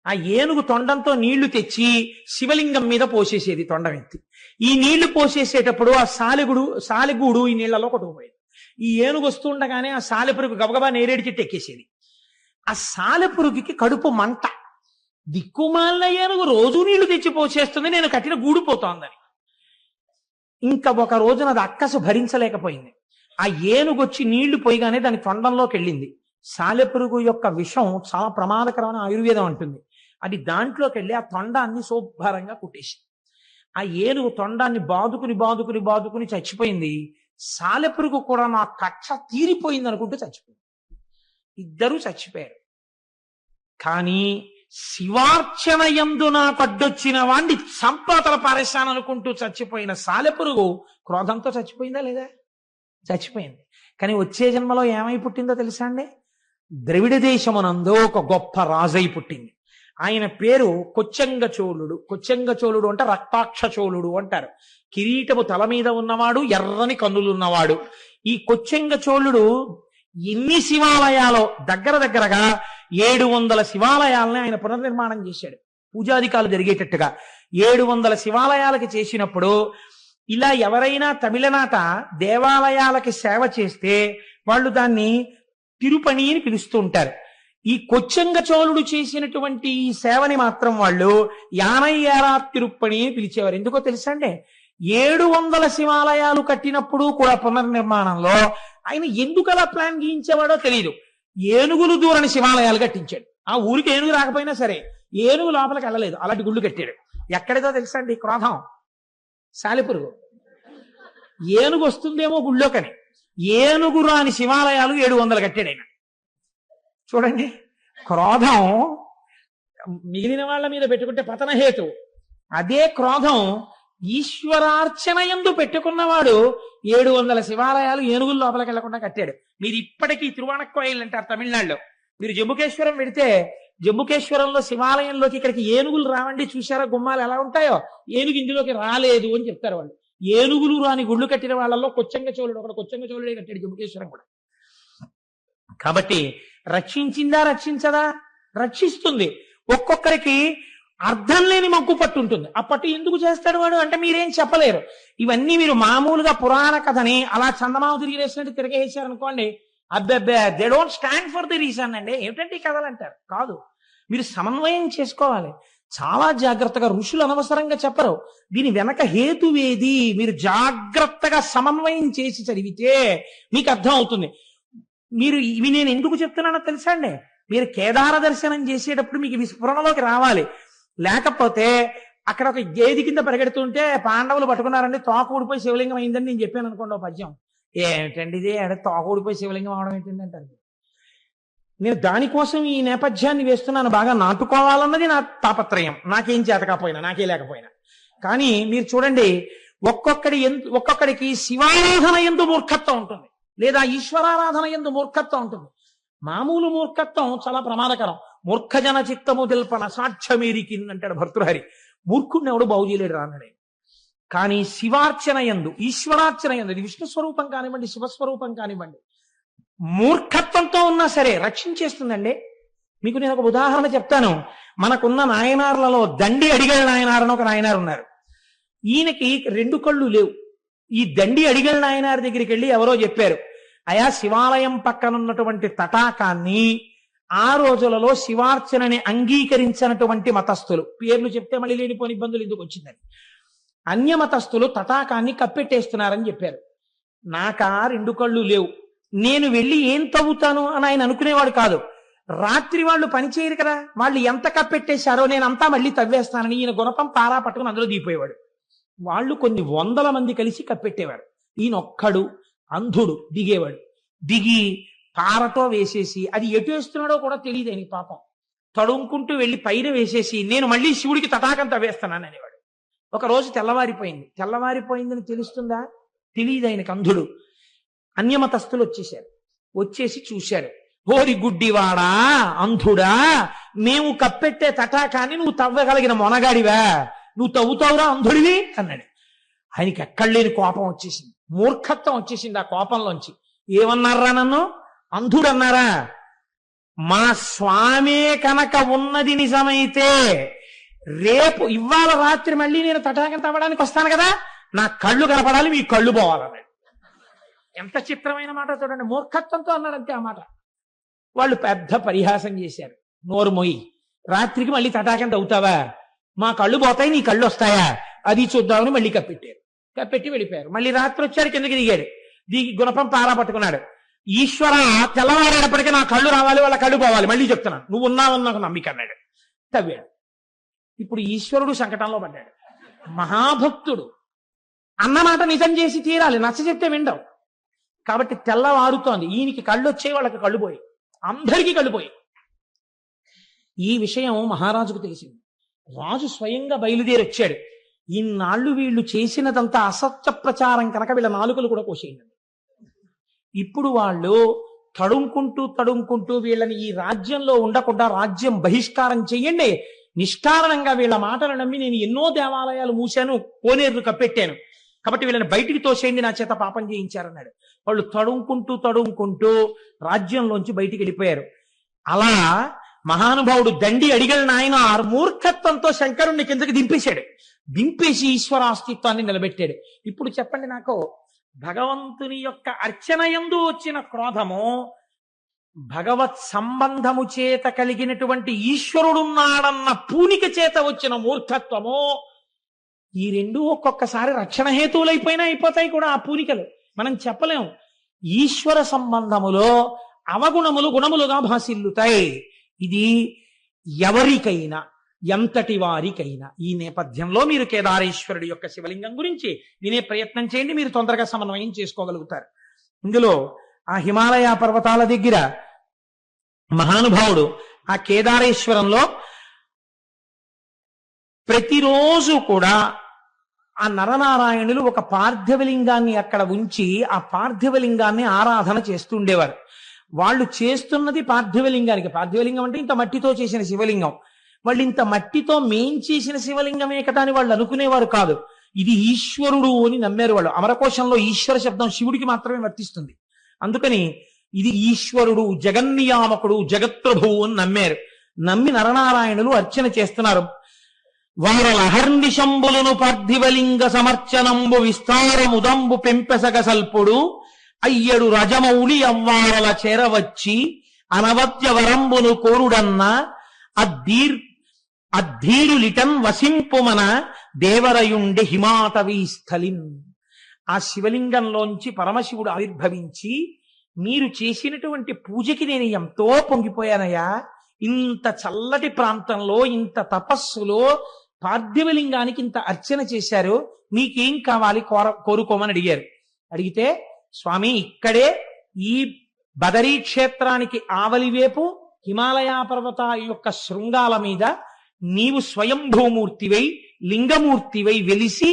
ఆ ఏనుగు తొండంతో నీళ్లు తెచ్చి శివలింగం మీద పోసేసేది తొండం ఎత్తి. ఈ నీళ్లు పోసేసేటప్పుడు ఆ సాలెగూడు ఈ నీళ్లలో కొట్టుకుపోయేది. ఈ ఏనుగు వస్తుండగానే ఆ సాలెపురుగు గబగబా నేరేడు చెట్టు ఎక్కేసేది. ఆ సాలెపురుగుకి కడుపు మంట. దిక్కుమాలిన ఏనుగు రోజు నీళ్లు తెచ్చి పోసేస్తుంది, నేను కట్టిన గూడు పోతోందని. ఇంకా ఒక రోజున అది అక్కసు భరించలేకపోయింది. ఆ ఏనుగు వచ్చి నీళ్లు పోయిగానే దాని తొండంలోకి వెళ్ళింది. సాలెపురుగు యొక్క విషం చాలా ప్రమాదకరమైన ఆయుర్వేదం అంటుంది. అది దాంట్లోకి వెళ్ళి ఆ తొండాన్ని శుభ్రంగా కుట్టేసింది. ఆ ఏనుగు తొండాన్ని బాదుకుని చచ్చిపోయింది. సాలెపురుగు కూడా నా కక్ష తీరిపోయింది అనుకుంటూ చచ్చిపోయింది. ఇద్దరూ చచ్చిపోయారు. కానీ శివార్చన యందు నాకు అడ్డొచ్చిన వాణ్ణి సంపాతల పారేశాననుకుంటూ చచ్చిపోయిన సాలెపురుగు క్రోధంతో చచ్చిపోయిందా లేదా? చచ్చిపోయింది. కానీ వచ్చే జన్మలో ఏమై పుట్టిందో తెలుసా అండి? ద్రవిడ దేశమునందు ఒక గొప్ప రాజై పుట్టింది. ఆయన పేరు కొచ్చంగ చోళుడు. కొచ్చంగ చోళుడు అంటే రక్తాక్ష చోళుడు అంటారు. కిరీటము తల మీద ఉన్నవాడు, ఎర్రని కన్నులున్నవాడు. ఈ కొచ్చంగ చోళుడు ఎన్ని శివాలయాలో దగ్గరగా 700 శివాలయాలని ఆయన పునర్నిర్మాణం చేశాడు. పూజాధికాలు జరిగేటట్టుగా 700 శివాలయాలకి చేసినప్పుడు ఇలా ఎవరైనా తమిళనాట దేవాలయాలకి సేవ చేస్తే వాళ్ళు దాన్ని తిరుపణి అని పిలుస్తూ ఉంటారు. ఈ కొచ్చంగ చోళుడు చేసినటువంటి ఈ సేవని మాత్రం వాళ్ళు యానయ్యారా తిరుప్పణి అని పిలిచేవారు. ఎందుకో తెలుసా అండి? 700 శివాలయాలు కట్టినప్పుడు కూడా పునర్నిర్మాణంలో ఆయన ఎందుకు అలా ప్లాన్ గీయించేవాడో తెలియదు. ఏనుగులు దూరని శివాలయాలు కట్టించాడు. ఆ ఊరికి ఏనుగు రాకపోయినా సరే ఏనుగు లోపలికి వెళ్ళలేదు, అలాంటి గుళ్ళు కట్టాడు. ఎక్కడిదో తెలుసా అండి క్రోధం? సాలెపురుగు. ఏనుగు వస్తుందేమో గుళ్ళోకని ఏనుగు రాని శివాలయాలు 700 కట్టాడు ఆయన. చూడండి, క్రోధం మిగిలిన వాళ్ళ మీద పెట్టుకుంటే పతనహేతు. అదే క్రోధం ఈశ్వరార్చన యందు పెట్టుకున్నవాడు 700 శివాలయాలు ఏనుగుల లోపలికి వెళ్లకుండా కట్టాడు. మీరు ఇప్పటికీ తిరువాణక్కోయిల్ అంటారు తమిళనాడులో. మీరు జంబుకేశ్వరం వెడితే జంబుకేశ్వరంలో శివాలయంలోకి ఇక్కడికి ఏనుగులు రావండి, చూసారా గుమ్మాలు ఎలా ఉంటాయో? ఏనుగు ఇందులోకి రాలేదు అని చెప్తారు వాళ్ళు. ఏనుగులు రాని గుళ్ళు కట్టిన వాళ్ళలో కొచ్చంగ చోళుడు ఒకడు. కొచ్చంగ చోళుడే కట్టాడు జంబుకేశ్వరం కూడా. కాబట్టి రక్షించిందా రక్షించదా? రక్షిస్తుంది. ఒక్కొక్కరికి అర్థం లేని మగ్గు పట్టు ఉంటుంది. ఆ పట్టు ఎందుకు చేస్తాడు వాడు అంటే మీరేం చెప్పలేరు. ఇవన్నీ మీరు మామూలుగా పురాణ కథని అలా చందమామ తిరిగేసినట్టు తిరిగేసారనుకోండి, అబ్బెబ్బే they don't stand for the reason అండి. ఏమిటంటే ఈ కథలు అంటారు. కాదు, మీరు సమన్వయం చేసుకోవాలి చాలా జాగ్రత్తగా. ఋషులు అనవసరంగా చెప్పరు. దీని వెనక హేతువేది మీరు జాగ్రత్తగా సమన్వయం చేసి చదివితే మీకు అర్థం అవుతుంది. మీరు ఇవి నేను ఎందుకు చెప్తున్నానో తెలుసా అండి? మీరు కేదార దర్శనం చేసేటప్పుడు మీకు విస్ఫురణలోకి రావాలి. లేకపోతే అక్కడ ఒక గేది కింద పరిగెడుతుంటే పాండవులు పట్టుకున్నారండి, తోక ఊడిపోయి శివలింగం అయిందని నేను చెప్పాను అనుకోండి ఒక పద్యం. ఏమిటండి ఇది, తోక ఊడిపోయి శివలింగం అవడం ఏంటండి అంటారు. నేను దానికోసం ఈ నేపథ్యాన్ని వేస్తున్నాను. బాగా నాటుకోవాలన్నది నా తాపత్రయం. నాకేం చేతకపోయినా, నాకే లేకపోయినా. కానీ మీరు చూడండి, ఒక్కొక్కడికి శివారాధన యందు మూర్ఖత్వం ఉంటుంది, లేదా ఈశ్వరారాధన యందు మూర్ఖత్వం ఉంటుంది. మామూలు మూర్ఖత్వం చాలా ప్రమాదకరం. మూర్ఖజన చిత్తము తెల్పన సాక్ష్యమేరికి అంటాడు భర్తృహరి. మూర్ఖుడిని ఎవడు బాగు చేయలేడు రాన్నాడే. కానీ శివార్చన యందు, ఈశ్వరార్చన యందు, ఇది విష్ణు స్వరూపం కానివ్వండి, శివస్వరూపం కానివ్వండి, మూర్ఖత్వంతో ఉన్నా సరే రక్షించేస్తుందండి. మీకు నేను ఒక ఉదాహరణ చెప్తాను. మనకున్న నాయనార్లలో దండి అడిగల నాయనార్ అని ఒక నాయనారు ఉన్నారు. ఈయనకి 2 కళ్ళు లేవు. ఈ దండి అడిగల నాయనార్ దగ్గరికి వెళ్ళి ఎవరో చెప్పారు, అయా శివాలయం పక్కనున్నటువంటి తటాకాన్ని ఆ రోజులలో శివార్చనని అంగీకరించినటువంటి మతస్థులు, పేర్లు చెప్తే మళ్ళీ లేనిపోని ఇబ్బందులు ఎందుకు వచ్చిందని, అన్య మతస్థులు తటాకాన్ని కప్పెట్టేస్తున్నారని చెప్పారు. నాకా 2 కళ్ళు లేవు, నేను వెళ్ళి ఏం తవ్వుతాను అని ఆయన అనుకునేవాడు కాదు. రాత్రి వాళ్ళు పని చేయరు కదా, వాళ్ళు ఎంత కప్పెట్టేశారో నేనంతా మళ్ళీ తవ్వేస్తానని ఈయన గుణపం పారా పట్టుకుని అందులో దిగిపోయేవాడు. వాళ్ళు కొన్ని 100 మంది కలిసి కప్పెట్టేవారు. ఈయన ఒక్కడు అంధుడు దిగేవాడు. దిగి పారతో వేసేసి అది ఎటు వేస్తున్నాడో కూడా తెలియదు ఆయనకి పాపం. తడుముకుంటూ వెళ్ళి పైన వేసేసి నేను మళ్ళీ శివుడికి తటాకం తవ్వేస్తున్నాను అనేవాడు. ఒక రోజు తెల్లవారిపోయిందని తెలుస్తుందా? తెలియదు ఆయనకు, అంధుడు. అన్యమతస్థులు వచ్చేసి చూశారు. ఓరి గుడ్డివాడా, అంధుడా, మేము కప్పెట్టే తటాకాన్ని నువ్వు తవ్వగలిగిన మొనగాడివా, నువ్వు తవ్వుతావురా అంధుడివి అన్నాడు. ఆయనకి ఎక్కడ లేని కోపం వచ్చేసింది, మూర్ఖత్వం వచ్చేసింది ఆ కోపంలోంచి. ఏమన్నారా నన్ను అంధుడు అన్నారా? మా స్వామే కనుక ఉన్నది నిజమైతే రేపు ఇవాళ రాత్రి మళ్ళీ నేను తటాకం తవ్వడానికి వస్తాను కదా, నా కళ్ళు కనపడాలి, మీ కళ్ళు పోవాలన్నాడు. ఎంత చిత్రమైన మాట చూడండి, మూర్ఖత్వంతో అన్నాడు అంతే ఆ మాట. వాళ్ళు పెద్ద పరిహాసం చేశారు. నోరు మొయ్యి, రాత్రికి మళ్ళీ తటాకం తవ్వుతావా, మా కళ్ళు పోతాయి నీ కళ్ళు వస్తాయా, అది చూద్దామని మళ్ళీ కప్పెట్టి వెళ్ళిపోయారు. మళ్ళీ రాత్రి వచ్చాడు, కిందకి దిగాడు. దిగి గుణపం పారా పట్టుకున్నాడు. ఈశ్వర, తెల్లవారేటప్పటికీ నా కళ్ళు రావాలి, వాళ్ళ కళ్ళు పోవాలి, మళ్ళీ చెప్తున్నాను, నువ్వు ఉన్నావని నాకు నమ్మిక అన్నాడు. తవ్వాడు. ఇప్పుడు ఈశ్వరుడు సంకటంలో పడ్డాడు. మహాభక్తుడు అన్నమాట నిజం చేసి తీరాలి, నచ్చ చెప్తే విండవు. కాబట్టి తెల్లవారుతోంది, ఈయనకి కళ్ళు వచ్చాయి, వాళ్ళకి కళ్ళు పోయి, అందరికీ కళ్ళు పోయి. ఈ విషయం మహారాజుకు తెలిసింది. రాజు స్వయంగా బయలుదేరి వచ్చాడు. ఇన్నాళ్ళు వీళ్ళు చేసినదంతా అసత్య ప్రచారం కనుక వీళ్ళ నాలుకలు కూడా కోసేయండి. ఇప్పుడు వాళ్ళు తడుముకుంటూ వీళ్ళని ఈ రాజ్యంలో ఉండకుండా రాజ్యం బహిష్కారం చెయ్యండి, నిష్కారణంగా వీళ్ళ మాటలు నమ్మి నేను ఎన్నో దేవాలయాలు మూశాను, కోనేరులు కప్పెట్టాను, కాబట్టి వీళ్ళని బయటికి తోసేయండి, నా చేత పాపం చేయించారన్నాడు. వాళ్ళు తడుముకుంటూ రాజ్యంలోంచి బయటికి వెళ్ళిపోయారు. అలా మహానుభావుడు దండి అడిగల నాయన మూర్ఖత్వంతో శంకరుణ్ణి కిందకి దింపేసి ఈశ్వరాస్తిత్వాన్ని నిలబెట్టాడు. ఇప్పుడు చెప్పండి నాకు, భగవంతుని యొక్క అర్చన యందు వచ్చిన క్రోధము, భగవత్ సంబంధము చేత కలిగినటువంటి ఈశ్వరుడున్నాడన్న పూనిక చేత వచ్చిన మూర్ఖత్వము, ఈ రెండు ఒక్కొక్కసారి రక్షణ హేతువులైపోయినా అయిపోతాయి కూడా ఆ పూనికలు. మనం చెప్పలేం. ఈశ్వర సంబంధములో అవగుణములు గుణములుగా భాసిల్లుతాయి. ఇది ఎవరికైనా, ఎంతటి వారికైనా. ఈ నేపథ్యంలో మీరు కేదారేశ్వరుడి యొక్క శివలింగం గురించి వినే ప్రయత్నం చేయండి, మీరు తొందరగా సమన్వయం చేసుకోగలుగుతారు. ఇందులో ఆ హిమాలయ పర్వతాల దగ్గర మహానుభావుడు ఆ కేదారేశ్వరంలో ప్రతిరోజు కూడా ఆ నరనారాయణులు ఒక పార్థివలింగాన్ని అక్కడ ఉంచి ఆ పార్థివలింగాన్ని ఆరాధన చేస్తుండేవారు. వాళ్ళు చేస్తున్నది పార్థివలింగానికి. పార్థివలింగం అంటే ఇంత మట్టితో చేసిన శివలింగం. వాళ్ళు ఇంత మట్టితో మేం చేసిన శివలింగమే కదా అని వాళ్ళు అనుకునేవారు కాదు. ఇది ఈశ్వరుడు అని నమ్మారు వాళ్ళు. అమరకోశంలో ఈశ్వర శబ్దం శివుడికి మాత్రమే వర్తిస్తుంది. అందుకని ఇది ఈశ్వరుడు, జగన్నియామకుడు, జగత్ప్రభువు అని నమ్మారు. నమ్మి నరనారాయణులు అర్చన చేస్తున్నారు. వారలహర్నిశంబులను పార్థివలింగ సమర్చనంబు విస్తారముదంబు పెంపెసగ సల్పుడు అయ్యడు రజమౌళి అవ్వారల చేరవచ్చి అనవద్య వరంబును కోరుడన్న అద్ధీరులిటన్ వసింపుమన దేవరయుండి హిమాటవీ స్థలిన్. ఆ శివలింగంలోంచి పరమశివుడు ఆవిర్భవించి, మీరు చేసినటువంటి పూజకి నేను ఎంతో పొంగిపోయానయ్యా, ఇంత చల్లటి ప్రాంతంలో, ఇంత తపస్సులో పార్థివలింగానికి ఇంత అర్చన చేశారు, మీకేం కావాలి కోరుకోమని అడిగారు. అడిగితే, స్వామి ఇక్కడే ఈ బదరీ క్షేత్రానికి ఆవలివేపు హిమాలయ పర్వత యొక్క శృంగాల మీద నీవు స్వయంభూమూర్తివై లింగమూర్తివై వెలిసి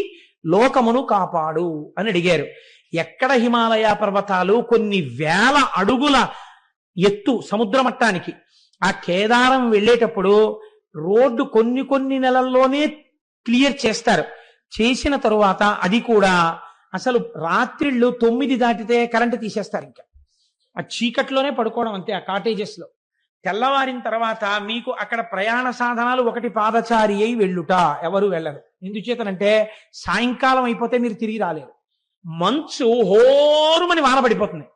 లోకమును కాపాడు అని అడిగారు. ఎక్కడ హిమాలయ పర్వతాలు? కొన్ని వేల అడుగుల ఎత్తు సముద్ర మట్టానికి. ఆ కేదారం వెళ్ళేటప్పుడు రోడ్డు కొన్ని నెలల్లోనే క్లియర్ చేస్తారు. చేసిన తరువాత అది కూడా అసలు రాత్రిళ్ళు 9 దాటితే కరెంటు తీసేస్తారు. ఇంకా ఆ చీకట్లోనే పడుకోవడం అంతే ఆ కాటేజెస్ లో. తెల్లవారిన తర్వాత మీకు అక్కడ ప్రయాణ సాధనాలు, ఒకటి పాదచారి అయి వెళ్ళుట, ఎవరు వెళ్ళరు. ఎందుచేతనంటే సాయంకాలం అయిపోతే మీరు తిరిగి రాలేరు. మంచు హోరుమని వాన పడిపోతుంది.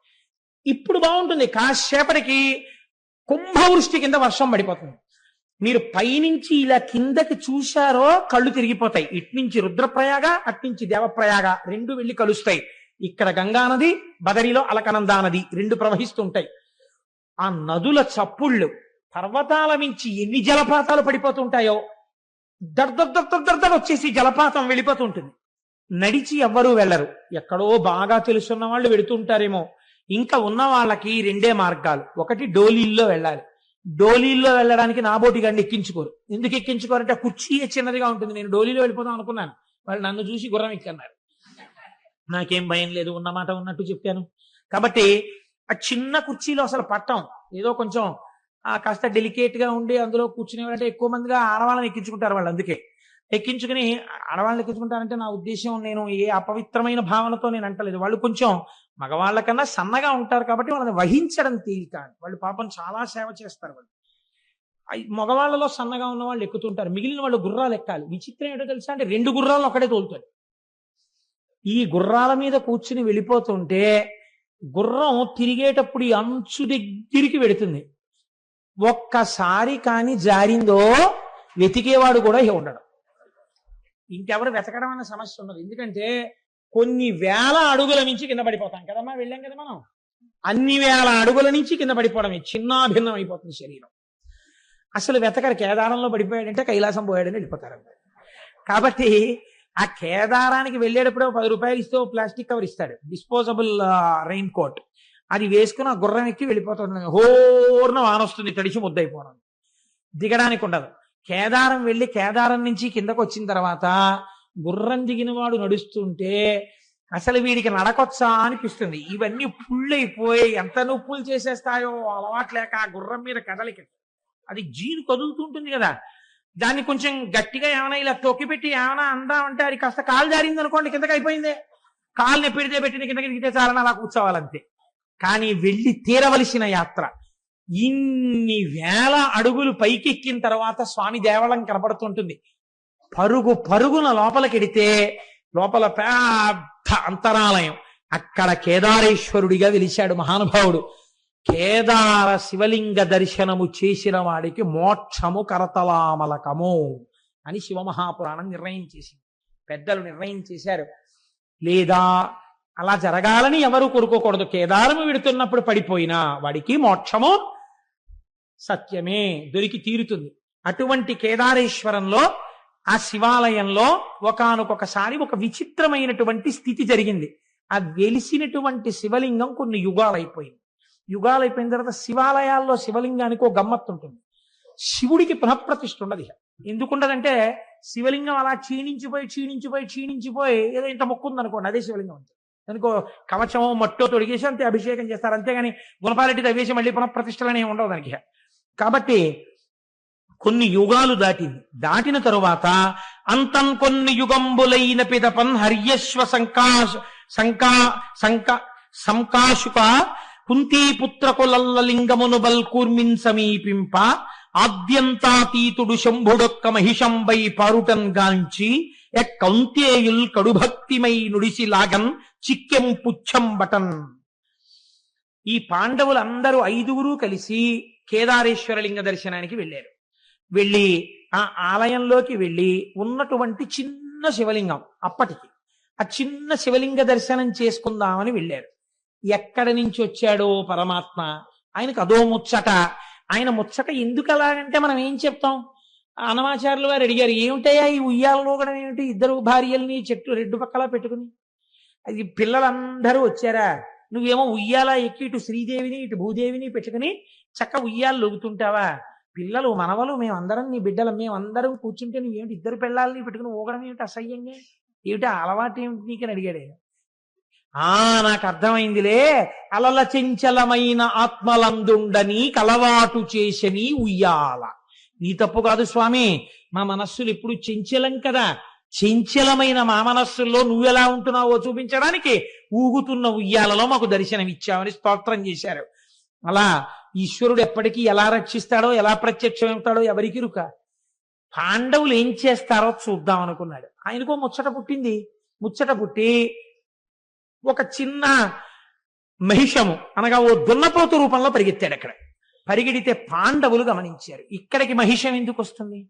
ఇప్పుడు బాగుంటుంది, కాసేపటికి కుంభవృష్టి కింద వర్షం పడిపోతుంది. మీరు పైనుంచి ఇలా కిందకి చూశారో కళ్ళు తిరిగిపోతాయి. ఇట్నుంచి రుద్రప్రయాగ, అట్నుంచి దేవప్రయాగ, రెండు వెళ్ళి కలుస్తాయి. ఇక్కడ గంగా నది, బదరిలో అలకనందా నది రెండు ప్రవహిస్తుంటాయి. ఆ నదుల చప్పుళ్ళు, పర్వతాల మించి ఎన్ని జలపాతాలు పడిపోతుంటాయో దర్దర్ వచ్చేసి జలపాతం వెళ్ళిపోతుంటుంది. నడిచి ఎవ్వరూ వెళ్ళరు. ఎక్కడో బాగా తెలుసున్న వాళ్ళు వెడుతుంటారేమో. ఇంకా ఉన్న వాళ్ళకి రెండే మార్గాలు. ఒకటి డోలీల్లో వెళ్ళాలి. డోలీల్లో వెళ్ళడానికి నాబోటి గారిని ఎక్కించుకోరు. ఎందుకు ఎక్కించుకోరంటే కుర్చీ చిన్నదిగా ఉంటుంది. నేను డోలీలో వెళ్ళిపోదాం అనుకున్నాను. వాళ్ళు నన్ను చూసి గుర్రం ఎక్కన్నారు. నాకేం భయం లేదు, ఉన్నమాట ఉన్నట్టు చెప్పాను. కాబట్టి ఆ చిన్న కుర్చీలో అసలు పట్టం. ఏదో కొంచెం కాస్త డెలికేట్ గా ఉండి అందులో కూర్చునేవారంటే ఎక్కువ మందిగా ఆడవాళ్ళని ఎక్కించుకుంటారు. వాళ్ళు అందుకే ఎక్కించుకుని ఆడవాళ్ళని ఎక్కించుకుంటారంటే నా ఉద్దేశం నేను ఏ అపవిత్రమైన భావనతో నేను అంటలేదు. వాళ్ళు కొంచెం మగవాళ్ళ కన్నా సన్నగా ఉంటారు కాబట్టి వాళ్ళని వహించడం తేలిక. వాళ్ళు పాపం చాలా సేవ చేస్తారు. వాళ్ళు మగవాళ్ళలో సన్నగా ఉన్న వాళ్ళు ఎక్కుతుంటారు, మిగిలిన వాళ్ళు గుర్రాలు ఎక్కాలి. విచిత్రం ఏంటో తెలుసా అంటే 2 గుర్రాలను ఒకటే తోలుతాడు. ఈ గుర్రాల మీద కూర్చుని వెళ్ళిపోతుంటే గుర్రం తిరిగేటప్పుడు ఈ అంచు దగ్గరికి వెడుతుంది. ఒక్కసారి కాని జారిందో వెతికేవాడు కూడా ఉండడు. ఇంకెవరు వెతకడం అన్న సమస్య ఉండదు. ఎందుకంటే కొన్ని వేల అడుగుల నుంచి కింద పడిపోతాం కదమ్మా. వెళ్ళాం కదా మనం. అన్ని వేల అడుగుల నుంచి కింద పడిపోవడమే, చిన్నాభిన్నం అయిపోతుంది శరీరం. అసలు వెతకరు. కేదారంలో పడిపోయాడంటే కైలాసం పోయాడని వెళ్ళిపోతారు. కాబట్టి ఆ కేదారానికి వెళ్ళేటప్పుడు 10 రూపాయలు ఇస్తే ప్లాస్టిక్ కవర్ ఇస్తాడు, డిస్పోజబుల్ రెయిన్ కోట్. అది వేసుకుని ఆ గుర్రం ఎక్కి వెళ్ళిపోతుంది. హోర్న వానొస్తుంది, తడిచి ముద్దయిపోవడం. దిగడానికి ఉండదు. కేదారం వెళ్ళి కేదారం నుంచి కిందకు వచ్చిన తర్వాత గుర్రం దిగిన వాడు నడుస్తుంటే అసలు వీడికి నడకొచ్చా అనిపిస్తుంది. ఇవన్నీ పుళ్ళైపోయి ఎంత నొప్పులు చేసేస్తాయో అలవాట్లేక ఆ గుర్రం మీద కదలిక. అది జీను కదులుతుంటుంది కదా, దాన్ని కొంచెం గట్టిగా ఏమైనా ఇలా తొక్కిపెట్టి ఏమైనా అందామంటే అది కాస్త కాలు జారింది అనుకోండి, కిందకి అయిపోయిందే. కాలుని పెడితే పెట్టిన కిందకి దిగితే చాలని అలా కూర్చోవాలంతే. కానీ వెళ్ళి తీరవలసిన యాత్ర. ఇన్ని వేల అడుగులు పైకెక్కిన తర్వాత స్వామి దేవళం కనపడుతుంటుంది. పరుగు పరుగున లోపలికెడితే లోపల పెద్ద అంతరాలయం. అక్కడ కేదారేశ్వరుడిగా వెలిశాడు మహానుభావుడు. కేదార శివలింగ దర్శనము చేసిన వాడికి మోక్షము కరతలామలకము అని శివమహాపురాణం నిర్ణయం చేసింది. పెద్దలు నిర్ణయం చేశారు. లేదా అలా జరగాలని ఎవరు కోరుకోకూడదు. కేదారము విడుతున్నప్పుడు పడిపోయినా వాడికి మోక్షము సత్యమే, దొరికి తీరుతుంది. అటువంటి కేదారేశ్వరంలో ఆ శివాలయంలో ఒకానొకసారి ఒక విచిత్రమైనటువంటి స్థితి జరిగింది. ఆ వెలిసినటువంటి శివలింగం కొన్ని యుగాలైపోయింది. యుగాలైపోయిన తర్వాత శివాలయాల్లో శివలింగానికి ఒక గమ్మత్తు ఉంటుంది. శివుడికి పునఃప్రతిష్ఠ ఉండదు. ఎందుకుండదంటే శివలింగం అలా క్షీణించిపోయి ఏదో ఇంత మొక్కుంది అనుకోండి, అదే శివలింగం అంతే. దానికో కవచమో మట్టో తొడిగేసి అంతే అభిషేకం చేస్తారు. అంతేగాని గుణపారెడ్డి తవ్వేసి మళ్ళీ పునఃప్రతిష్టలనే ఉండవు దానికి. కాబట్టి కొన్ని యుగాలు దాటిన తరువాత అంతం కొన్ని యుగంబులైన పిదపన్ హర్యశ్వ సంకాశుక కుంతీపుత్రకులలింగమును బల్కూర్మిన్ సమీపింప ఆద్యంతాతీతుడు శంభుడొక్క మహిషంబై పారుటన్ గాంచి కౌంతేయుల్ కడుభక్తిమై నుడిసి లాగన్ చిక్కెం పుచ్చం బటన్. ఈ పాండవులందరూ 5గురు కలిసి కేదారేశ్వర లింగ దర్శనానికి వెళ్ళారు. వెళ్ళి ఆ ఆలయంలోకి వెళ్ళి ఉన్నటువంటి చిన్న శివలింగం అప్పటికి ఆ చిన్న శివలింగ దర్శనం చేసుకుందామని వెళ్ళారు. ఎక్కడి నుంచి వచ్చాడో పరమాత్మ, ఆయనకు అదో ముచ్చట. ఆయన ముచ్చట ఎందుకు అలాగంటే మనం ఏం చెప్తాం? అనమాచార్యులు వారు అడిగారు, ఏమిటయ్యా ఈ ఉయ్యాలలో కూడా ఏమిటి 2 భార్యల్ని చెట్టు 2 పక్కలా పెట్టుకుని? అది పిల్లలందరూ వచ్చారా, నువ్వేమో ఉయ్యాల ఎక్కి ఇటు శ్రీదేవిని ఇటు భూదేవిని పెట్టుకుని చక్క ఉయ్యాలు లొగుతుంటావా? పిల్లలు మనవలు మేమందరం నీ బిడ్డలు మేమందరం కూర్చుంటే నువ్వేమిటి 2 పిల్లల్ని పెట్టుకుని ఊగడం ఏమిటి అసహ్యంగా? ఏమిటి అలవాటు ఏమిటి నీకని అడిగాడే. నాకు అర్థమైందిలే, అలల చెంచలమైన ఆత్మలందుండని కలవాటు చేసని ఉయ్యాల. నీ తప్పు కాదు స్వామి, మా మనస్సులు ఎప్పుడు చెంచలం కదా. చెంచలమైన మా మనస్సుల్లో నువ్వెలా ఉంటున్నావో చూపించడానికి ఊగుతున్న ఉయ్యాలలో మాకు దర్శనం ఇచ్చావని స్తోత్రం చేశారు. అలా ఈశ్వరుడు ఎప్పటికీ ఎలా రక్షిస్తాడో ఎలా ప్రత్యక్షమవుతాడో ఎవరికి రుక. పాండవులు ఏం చేస్తారో చూద్దాం అనుకున్నాడు. ఆయనకో ముచ్చట పుట్టింది. ముచ్చట పుట్టి ఒక చిన్న మహిషము అనగా ఓ దున్నపోతు రూపంలో పరిగెత్తాడు. అక్కడ పరిగెడితే పాండవులు గమనించారు, ఇక్కడికి మహిషం ఎందుకు వస్తుంది?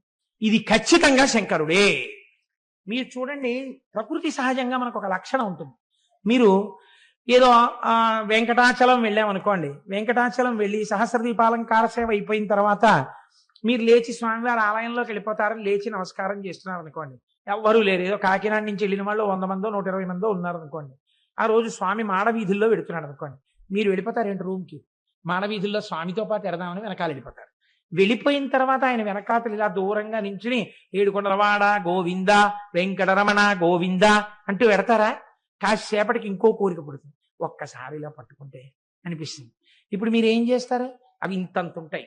ఇది ఖచ్చితంగా శంకరుడే. మీరు చూడండి, ప్రకృతి సహజంగా మనకు ఒక లక్షణం ఉంటుంది. మీరు ఏదో వెంకటాచలం వెళ్ళామనుకోండి, వెంకటాచలం వెళ్ళి సహస్రదీపాలంకార సేవ అయిపోయిన తర్వాత మీరు లేచి స్వామివారి ఆలయంలోకి వెళ్ళిపోతారని లేచి నమస్కారం చేస్తున్నారు అనుకోండి, ఎవ్వరూ లేరు, ఏదో కాకినాడ నుంచి వెళ్ళిన వాళ్ళు 100 మందో 120 మందో ఉన్నారు అనుకోండి. ఆ రోజు స్వామి మాడవీధుల్లో వెడుతున్నాడు అనుకోండి, మీరు వెళ్ళిపోతారేంటి రూమ్కి? మాడవీధుల్లో స్వామితో పాటు ఎడదామని వెనకాల వెళ్ళిపోతారు. వెళ్ళిపోయిన తర్వాత ఆయన వెనకాతలు ఇలా దూరంగా నించుని ఏడుకొండలవాడ గోవింద, వెంకటరమణ గోవింద అంటూ పెడతారా? కాసేపటికి ఇంకో కోరిక పుడుతుంది, ఒక్కసారి ఇలా పట్టుకుంటే అనిపిస్తుంది. ఇప్పుడు మీరు ఏం చేస్తారు? అవి ఇంతంత ఉంటాయి.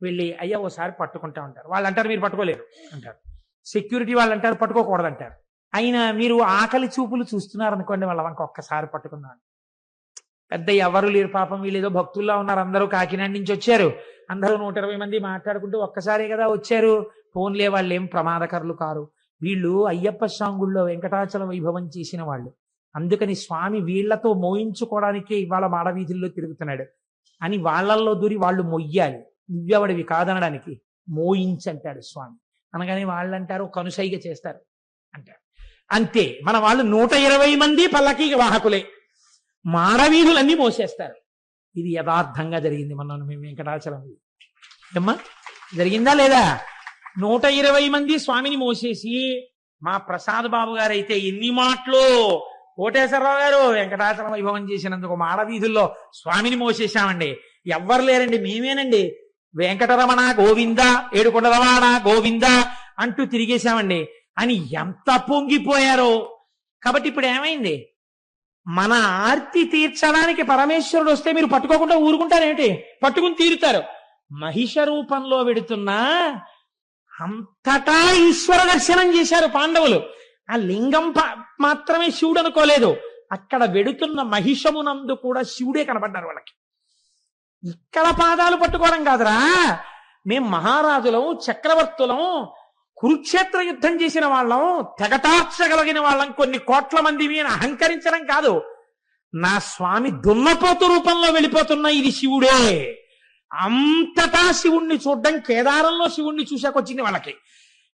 వెళ్ళి అయ్యా ఓసారి పట్టుకుంటా ఉంటారు. వాళ్ళు అంటారు మీరు పట్టుకోలేరు అంటారు. సెక్యూరిటీ వాళ్ళు అంటారు పట్టుకోకూడదు అంటారు. అయినా మీరు ఆకలి చూపులు చూస్తున్నారు అనుకోండి, వాళ్ళ వంక ఒక్కసారి పట్టుకున్నాను. పెద్ద ఎవరు లేరు పాపం, వీళ్ళు ఏదో భక్తుల్లో ఉన్నారు, అందరూ కాకినాడ నుంచి వచ్చారు, అందరూ 120 మంది మాట్లాడుకుంటూ ఒక్కసారే కదా వచ్చారు, ఫోన్లే, వాళ్ళు ఏం ప్రమాదకరులు కారు, వీళ్ళు అయ్యప్ప స్వాంగుల్లో వెంకటాచల వైభవం చేసిన వాళ్ళు, అందుకని స్వామి వీళ్లతో మోయించుకోవడానికే ఇవాళ మాడవీధుల్లో తిరుగుతున్నాడు అని వాళ్ళల్లో దూరి వాళ్ళు మొయ్యాలి. నువ్వెవడివి కాదనడానికి, మోయించంటాడు స్వామి. అనగానే వాళ్ళు అంటారు కనుసైగ చేస్తారు అంటారు. అంతే, మన వాళ్ళు 120 మంది పల్లకి వాహకులే, మాడవీధులన్నీ మోసేస్తారు. ఇది యథార్థంగా జరిగింది మనం మేము వెంకటాచలం. ఏమ్మా జరిగిందా లేదా? 120 మంది స్వామిని మోసేసి, మా ప్రసాద్ బాబు గారు అయితే ఎన్ని మాటలు, కోటేశ్వరరావు గారు వెంకటాచలం వైభవం చేసినందుకు మాడవీధుల్లో స్వామిని మోసేశామండి, ఎవ్వరు లేరండి మేమేనండి, వెంకటరమణ గోవింద, ఏడుకొండలవాడ గోవింద అంటూ తిరిగేశామండి అని ఎంత పొంగిపోయారో. కాబట్టి ఇప్పుడు ఏమైంది? మన ఆర్తి తీర్చడానికి పరమేశ్వరుడు వస్తే మీరు పట్టుకోకుండా ఊరుకుంటారేమిటి? పట్టుకుని తీరుతారు. మహిష రూపంలో వెడుతున్నా అంతటా ఈశ్వర దర్శనం చేశారు పాండవులు. ఆ లింగం మాత్రమే శివుడు అనుకోలేదు, అక్కడ వెడుతున్న మహిషమునందు కూడా శివుడే కనబడ్డారు వాళ్ళకి. ఇక్కడ పాదాలు పట్టుకోవడం కాదురా, మేం మహారాజులం, చక్రవర్తులం, కురుక్షేత్ర యుద్ధం చేసిన వాళ్ళం, తెగటార్చగలిగిన వాళ్ళం, కొన్ని కోట్ల మంది మీద అహంకరించడం కాదు. నా స్వామి దున్నపోతు రూపంలో వెళ్ళిపోతున్న ఇది శివుడే. అంతటా శివుణ్ణి చూడడం, కేదారంలో శివుణ్ణి చూశాకొచ్చింది వాళ్ళకి.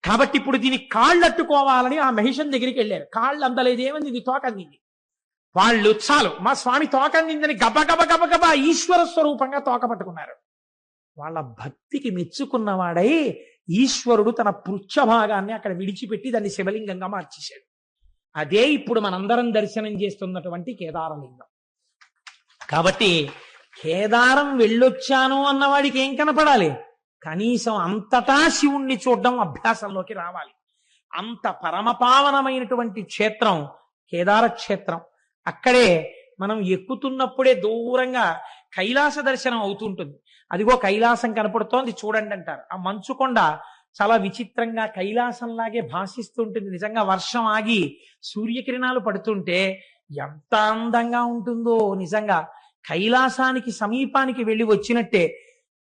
కాబట్టి ఇప్పుడు దీని కాళ్ళు అట్టుకోవాలని ఆ మహిషం దగ్గరికి వెళ్ళారు. కాళ్ళు అందలేదేమని, ఇది తోకందింది. వాళ్ళు చాలు మా స్వామి తోకందిందని గబగబ గబగబా ఈశ్వర స్వరూపంగా తోక పట్టుకున్నారు. వాళ్ళ భక్తికి మెచ్చుకున్నవాడై ఈశ్వరుడు తన పృచ్ఛ భాగాన్ని అక్కడ విడిచిపెట్టి దాన్ని శివలింగంగా మార్చేశాడు. అదే ఇప్పుడు మనందరం దర్శనం చేస్తున్నటువంటి కేదారలింగం. కాబట్టి కేదారం వెళ్ళొచ్చాను అన్నవాడికి ఏం కనపడాలి? కనీసం అంతటా శివుణ్ణి చూడడం అభ్యాసంలోకి రావాలి. అంత పరమపావనమైనటువంటి క్షేత్రం కేదార క్షేత్రం. అక్కడే మనం ఎక్కుతున్నప్పుడే దూరంగా కైలాస దర్శనం అవుతుంటుంది. అదిగో కైలాసం కనపడుతోంది చూడండి అంటారు. ఆ మంచుకొండ చాలా విచిత్రంగా కైలాసంలాగే భాషిస్తుంటుంది. నిజంగా వర్షం ఆగి సూర్యకిరణాలు పడుతుంటే ఎంత అందంగా ఉంటుందో. నిజంగా కైలాసానికి సమీపానికి వెళ్ళి వచ్చినట్టే.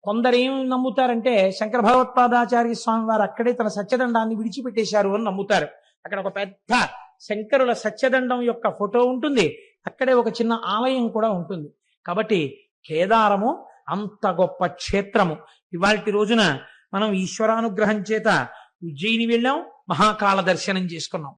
కొందరేం నమ్ముతారంటే శంకర భగవత్పాదాచార్య స్వామి వారు అక్కడే తన సత్యదండాన్ని విడిచిపెట్టేశారు అని నమ్ముతారు. అక్కడ ఒక పెద్ద శంకరుల సత్యదండం యొక్క ఫోటో ఉంటుంది, అక్కడే ఒక చిన్న ఆలయం కూడా ఉంటుంది. కాబట్టి కేదారము అంత గొప్ప క్షేత్రము. ఇవాల్టి రోజున మనం ఈశ్వరానుగ్రహం చేత ఉజ్జయిని వెళ్ళాం, మహాకాళ దర్శనం చేసుకున్నాం.